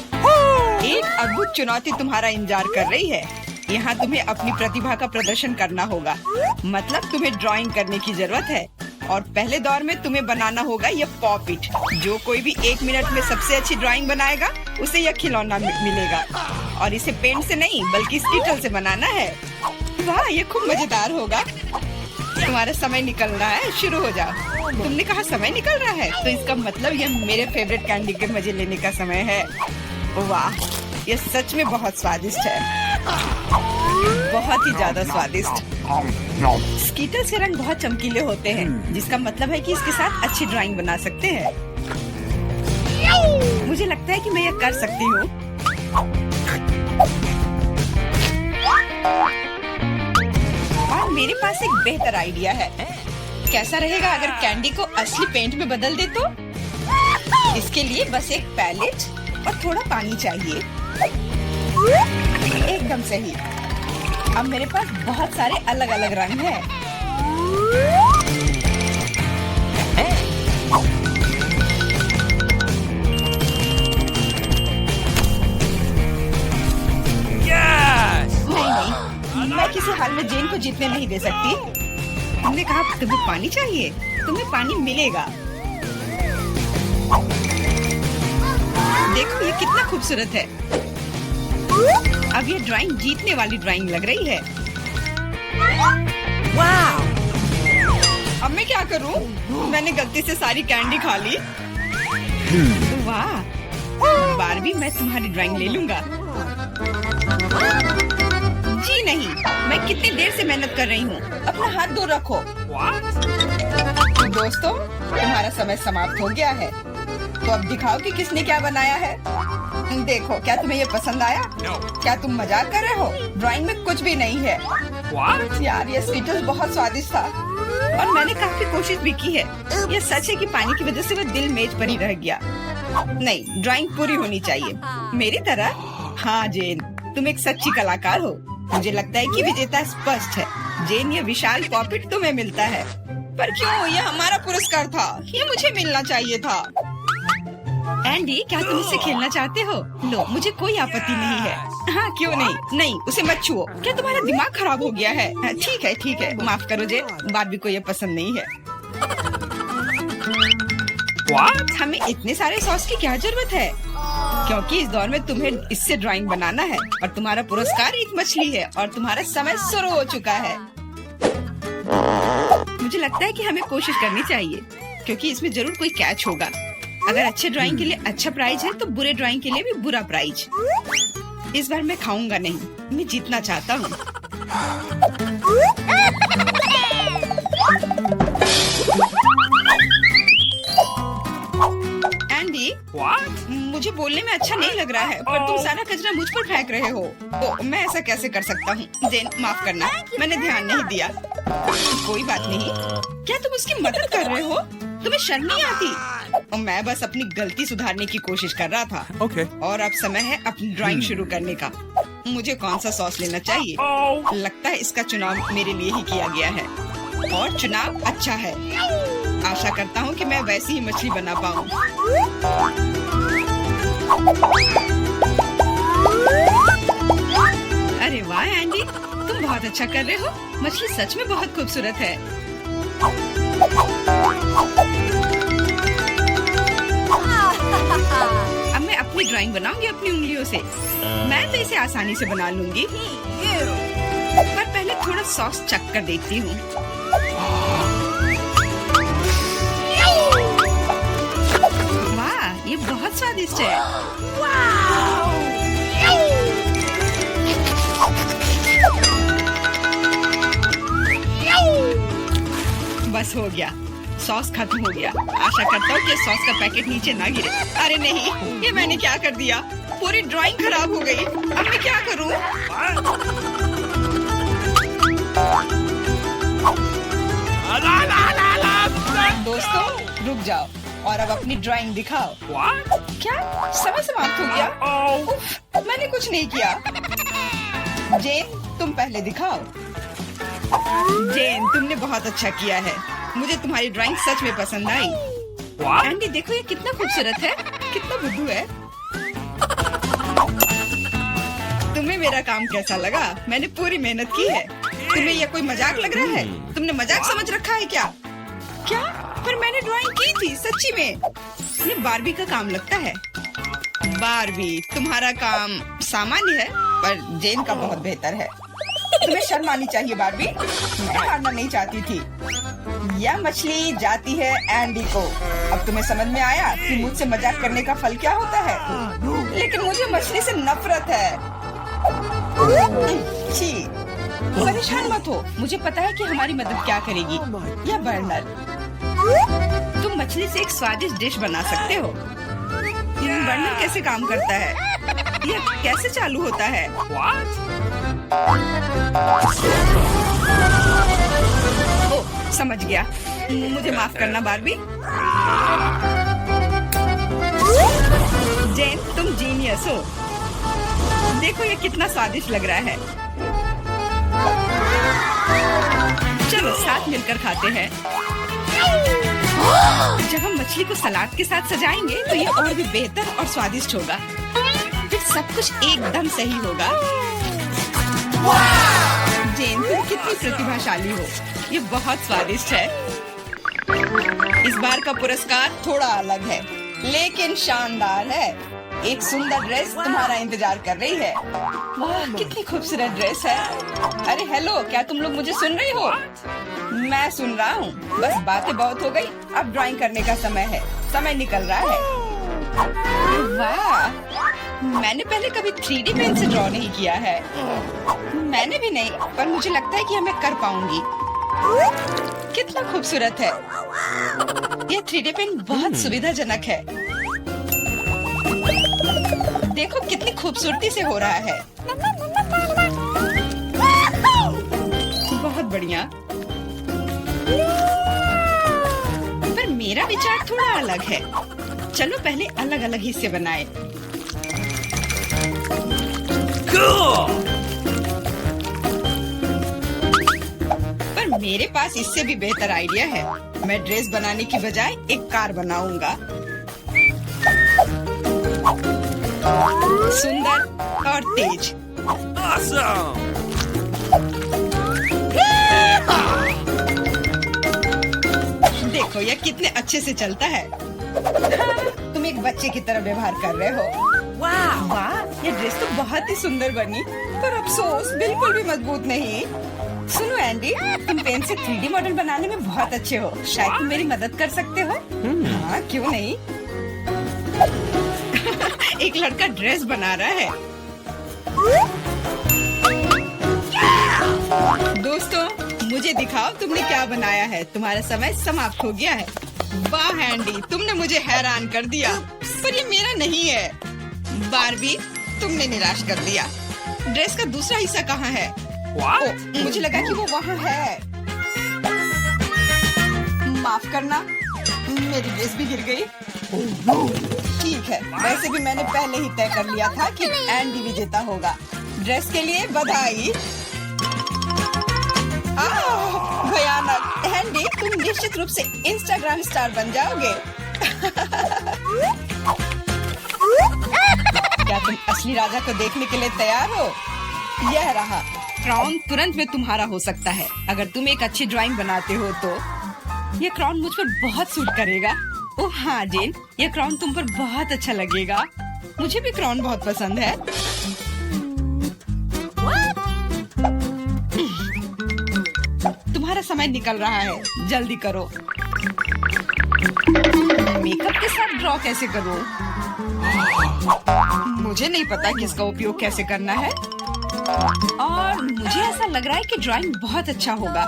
एक अद्भुत चुनौती तुम्हारा इंतजार कर रही है। यहाँ तुम्हें अपनी प्रतिभा का प्रदर्शन करना होगा। मतलब तुम्हें ड्राइंग करने की जरूरत है और पहले दौर में तुम्हें बनाना होगा यह पॉपिट। जो कोई भी 1 मिनट में सबसे अच्छी ड्राइंग बनाएगा उसे यह खिलौना मिलेगा। और इसे पेंट से नहीं बल्कि स्टिकल से बनाना है। वाह, ये खूब मजेदार होगा। तुम्हारा समय निकल रहा है, शुरू हो जाओ। तुमने कहा समय निकल रहा है, तो इसका मतलब यह मेरे फेवरेट कैंडी के मजे लेने का समय है। वाह, ये सच में बहुत स्वादिष्ट है, बहुत ही ज्यादा स्वादिष्ट। स्कीटल्स के रंग बहुत चमकीले होते हैं, जिसका मतलब है कि इसके साथ अच्छी ड्राइंग बना सकते हैं। मुझे लगता है कि मैं यह कर सकती हूँ। और मेरे पास एक बेहतर आइडिया है। कैसा रहेगा अगर कैंडी को असली पेंट में बदल दे तो? इसके लिए बस एक पैलेट और थोड़ा पानी चाहिए। एकदम सही। अब मेरे पास बहुत सारे अलग अलग रंग हैं। Yes! नहीं, मैं किसी हाल में जेन को जीतने नहीं दे सकती। तुमने कहा तुम्हें पानी चाहिए, तुम्हें पानी मिलेगा। देखो ये कितना खूबसूरत है। अब ये ड्राइंग जीतने वाली ड्राइंग लग रही है। वाह! अब मैं क्या करूं? मैंने गलती से सारी कैंडी खा ली। वाह! बारबी, मैं तुम्हारी ड्राइंग ले लूंगा। जी नहीं, मैं कितनी देर से मेहनत कर रही हूँ। अपना हाथ दूर रखो। What? दोस्तों, तुम्हारा समय समाप्त हो गया है। तो अब दिखाओ कि किसने क्या बनाया है। देखो, क्या तुम्हें ये पसंद आया? No. क्या तुम मजाक कर रहे हो? ड्राइंग में कुछ भी नहीं है। What? यार, ये स्कीटल्स बहुत स्वादिष्ट था और मैंने काफी कोशिश भी की है। ये सच है कि पानी की वजह से वह दिल मेज पर ही रह गया। नहीं, ड्राइंग पूरी होनी चाहिए मेरी तरह। हाँ जेन, तुम एक सच्ची कलाकार हो। मुझे लगता है कि विजेता स्पष्ट है। जेन, ये विशाल पॉपिट तुम्हें मिलता है। पर क्यों? ये हमारा पुरस्कार था, ये मुझे मिलना चाहिए था। एंडी, क्या तुम इससे खेलना चाहते हो? लो, मुझे कोई आपत्ति नहीं है। हाँ, क्यों नहीं? नहीं, उसे मत छुओ। क्या तुम्हारा दिमाग खराब हो गया है? ठीक है, ठीक है, माफ करो जे, बारबी को ये पसंद नहीं है। What? हमें इतने सारे सॉस की क्या जरूरत है? क्योंकि इस दौर में तुम्हें इससे ड्राइंग बनाना है और तुम्हारा पुरस्कार एक मछली है और तुम्हारा समय शुरू हो चुका है। मुझे लगता है कि हमें कोशिश करनी चाहिए, क्योंकि इसमें जरूर कोई कैच होगा। अगर अच्छे ड्राइंग के लिए अच्छा प्राइज है तो बुरे ड्राइंग के लिए भी बुरा प्राइज। इस बार मैं खाऊंगा नहीं, मैं जीतना चाहता हूँ। Andy, What? मुझे बोलने में अच्छा नहीं लग रहा है, पर तुम सारा कचरा मुझ पर फेंक रहे हो। तो मैं ऐसा कैसे कर सकता हूँ? जेन, माफ करना, मैंने ध्यान नहीं दिया। कोई बात नहीं। क्या तुम उसकी मदद कर रहे हो? तुम्हें शर्म नहीं आती? और मैं बस अपनी गलती सुधारने की कोशिश कर रहा था। Okay. और अब समय है अपनी ड्राइंग शुरू करने का। मुझे कौन सा सॉस लेना चाहिए? Oh! लगता है इसका चुनाव मेरे लिए ही किया गया है और चुनाव अच्छा है। आशा करता हूँ कि मैं वैसी ही मछली बना पाऊँ। अरे वाह एंडी, तुम बहुत अच्छा कर रहे हो। मछली सच में बहुत खूबसूरत है। अब मैं अपनी ड्राइंग बनाऊंगी अपनी उंगलियों से। मैं तो इसे आसानी से बना लूंगी, पर पहले थोड़ा सॉस चख कर देखती हूँ। वाह, ये बहुत स्वादिष्ट है। बस हो गया, सॉस खत्म हो गया। आशा करता हूँ कि सॉस का पैकेट नीचे ना गिरे। अरे नहीं, ये मैंने क्या कर दिया? पूरी ड्राइंग खराब हो गई। अब मैं क्या करूँ? दोस्तों रुक जाओ और अब अपनी ड्राइंग दिखाओ। What? क्या समय समाप्त हो गया? Oh. उफ, मैंने कुछ नहीं किया। जेन तुम पहले दिखाओ। जेन तुमने बहुत अच्छा किया है। मुझे तुम्हारी ड्राइंग सच में पसंद आई। What? एंडी देखो ये कितना खूबसूरत है, कितना बुद्धू है। तुम्हें मेरा काम कैसा लगा? मैंने पूरी मेहनत की है। तुम्हें यह कोई मजाक लग रहा है? तुमने मजाक समझ रखा है क्या? क्या? पर मैंने ड्राइंग की थी सच्ची में। ये बारबी का काम लगता है। बारबी तुम्हारा काम सामान्य है पर जेन का बहुत बेहतर है। तुम्हें शर्म आनी चाहिए बारबी। मैं हारना नहीं चाहती थी। यह मछली जाती है एंडी को। अब तुम्हें समझ में आया कि मुझसे मजाक करने का फल क्या होता है? लेकिन मुझे मछली से नफरत है। छी, परेशान मत हो। मुझे पता है कि हमारी मदद क्या करेगी। यह बर्नर, तुम मछली से एक स्वादिष्ट डिश बना सकते हो। बर्नर कैसे काम करता है? यह कैसे चालू होता है? What? ओह, समझ गया। मुझे माफ करना बारबी। जेन तुम जीनियस हो। देखो ये कितना स्वादिष्ट लग रहा है। चलो साथ मिलकर खाते हैं। जब हम मछली को सलाद के साथ सजाएंगे तो ये और भी बेहतर और स्वादिष्ट होगा। फिर सब कुछ एकदम सही होगा। जेन तुम कितनी प्रतिभाशाली हो। ये बहुत स्वादिष्ट है। इस बार का पुरस्कार थोड़ा अलग है लेकिन शानदार है। एक सुंदर ड्रेस तुम्हारा इंतजार कर रही है। वाह कितनी खूबसूरत ड्रेस है। अरे हेलो, क्या तुम लोग मुझे सुन रही हो? मैं सुन रहा हूँ। बस बातें बहुत हो गई, अब ड्राइंग करने का समय है। समय निकल रहा है। वाह, मैंने पहले कभी 3D पेन से ड्रॉ नहीं किया है। मैंने भी नहीं, पर मुझे लगता है कि मैं कर पाऊंगी। कितना खूबसूरत है। यह 3D पेन बहुत सुविधाजनक है। देखो कितनी खूबसूरती से हो रहा है। बहुत बढ़िया। पर मेरा विचार थोड़ा अलग है। चलो पहले अलग अलग हिस्से बनाएं। Cool. पर मेरे पास इससे भी बेहतर आइडिया है। मैं ड्रेस बनाने की बजाय एक कार बनाऊंगा। सुंदर और तेज। Awesome. देखो यह कितने अच्छे से चलता है। हाँ, तुम एक बच्चे की तरह व्यवहार कर रहे हो। वाह वाह, ये ड्रेस तो बहुत ही सुंदर बनी, पर अफसोस बिल्कुल भी मजबूत नहीं। सुनो एंडी, तुम पेन से 3D मॉडल बनाने में बहुत अच्छे हो। शायद तुम मेरी मदद कर सकते हो। हाँ क्यों नहीं। एक लड़का ड्रेस बना रहा है। दोस्तों मुझे दिखाओ तुमने क्या बनाया है। तुम्हारा समय समाप्त हो गया है। वाह एंडी, तुमने मुझे हैरान कर दिया, पर ये मेरा नहीं है। बारबी, तुमने निराश कर दिया। ड्रेस का दूसरा हिस्सा कहाँ है? What? ओ, मुझे लगा कि वो वहाँ है। माफ करना, मेरी ड्रेस भी गिर गई। ठीक है, वैसे भी मैंने पहले ही तय कर लिया था कि एंडी विजेता होगा। ड्रेस के लिए बधाई। भयानक। एंडी, तुम निश्चित रूप से इंस्टाग्राम स्टार बन जाओगे। क्या तुम असली राजा को देखने के लिए तैयार हो? यह रहा क्राउन। तुरंत में तुम्हारा हो सकता है अगर तुम एक अच्छी ड्राइंग बनाते हो तो। यह क्राउन मुझ पर बहुत सूट करेगा। ओह हाँ जेन, यह क्राउन तुम पर बहुत अच्छा लगेगा। मुझे भी क्राउन बहुत पसंद है। तुम्हारा समय निकल रहा है, जल्दी करो। मेकअप के साथ ड्रॉ कैसे करूं? मुझे नहीं पता कि इसका उपयोग कैसे करना है। और मुझे ऐसा लग रहा है कि ड्राइंग बहुत अच्छा होगा।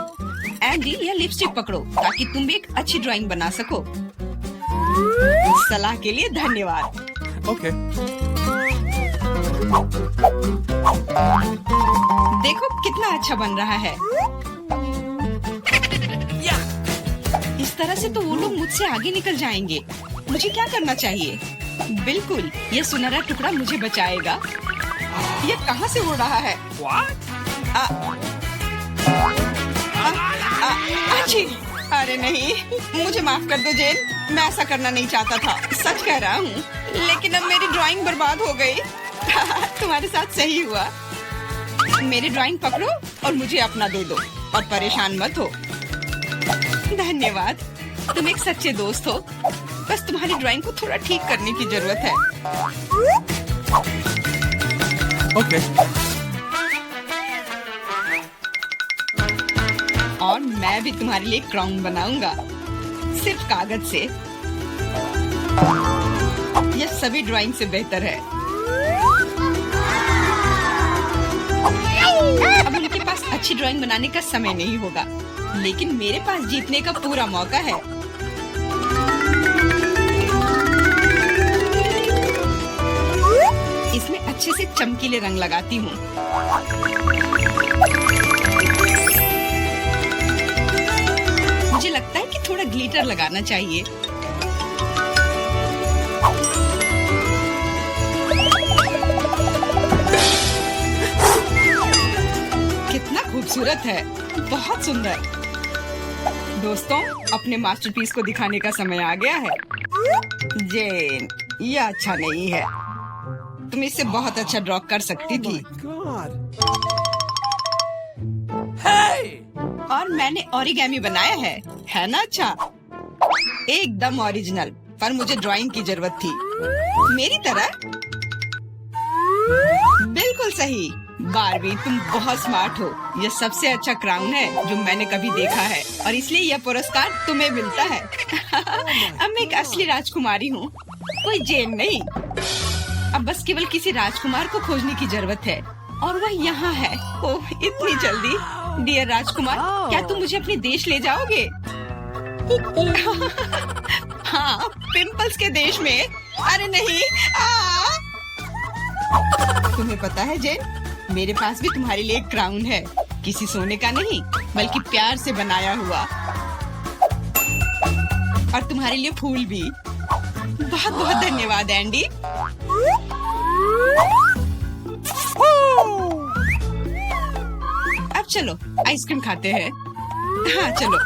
एंडी, यह लिपस्टिक पकड़ो ताकि तुम भी एक अच्छी ड्राइंग बना सको। सलाह के लिए धन्यवाद। Okay. देखो कितना अच्छा बन रहा है। इस तरह से तो वो लोग मुझसे आगे निकल जाएंगे। मुझे क्या करना चाहिए? बिल्कुल, ये सुनहरा टुकड़ा मुझे बचाएगा। ये कहाँ से हो रहा है? What? अच्छी। अरे नहीं, मुझे माफ कर दो जेन, मैं ऐसा करना नहीं चाहता था। सच कह रहा हूँ, लेकिन अब मेरी ड्राइंग बर्बाद हो गई। तुम्हारे साथ सही हुआ। मेरी ड्राइंग पकड़ो और मुझे अपना दे दो और परेशान मत हो। धन्यवाद, तुम एक सच्चे दोस्त हो। बस तुम्हारी ड्राइंग को थोड़ा ठीक करने की जरूरत है। Okay. और मैं भी तुम्हारे लिए क्राउन बनाऊंगा, सिर्फ कागज से। यह सभी ड्राइंग से बेहतर है। अब उनके पास अच्छी ड्राइंग बनाने का समय नहीं होगा, लेकिन मेरे पास जीतने का पूरा मौका है। इसमें अच्छे से चमकीले रंग लगाती हूँ। मुझे लगता है कि थोड़ा ग्लिटर लगाना चाहिए। कितना खूबसूरत है, बहुत सुंदर। दोस्तों, अपने मास्टरपीस को दिखाने का समय आ गया है। जेन, यह अच्छा नहीं है। तुम इससे बहुत अच्छा ड्रॉ कर सकती थी। God. Hey! और मैंने ओरिगेमी बनाया है ना? अच्छा, एकदम ओरिजिनल। पर मुझे ड्राइंग की जरूरत थी, मेरी तरह। बिल्कुल सही। बारबी, तुम बहुत स्मार्ट हो। यह सबसे अच्छा क्राउन है जो मैंने कभी देखा है, और इसलिए यह पुरस्कार तुम्हें मिलता है। अब मैं एक असली राजकुमारी हूँ, कोई जेन नहीं। अब बस केवल किसी राजकुमार को खोजने की जरूरत है, और वह यहाँ है। ओह, इतनी जल्दी। डियर राजकुमार, क्या तुम मुझे अपने देश ले जाओगे? हाँ, पिंपल्स के देश में। अरे नहीं। तुम्हें पता है जेन, मेरे पास भी तुम्हारे लिए एक क्राउन है। किसी सोने का नहीं, बल्कि प्यार से बनाया हुआ। और तुम्हारे लिए फूल भी। बहुत बहुत धन्यवाद एंडी। अब चलो आइसक्रीम खाते हैं। हाँ चलो।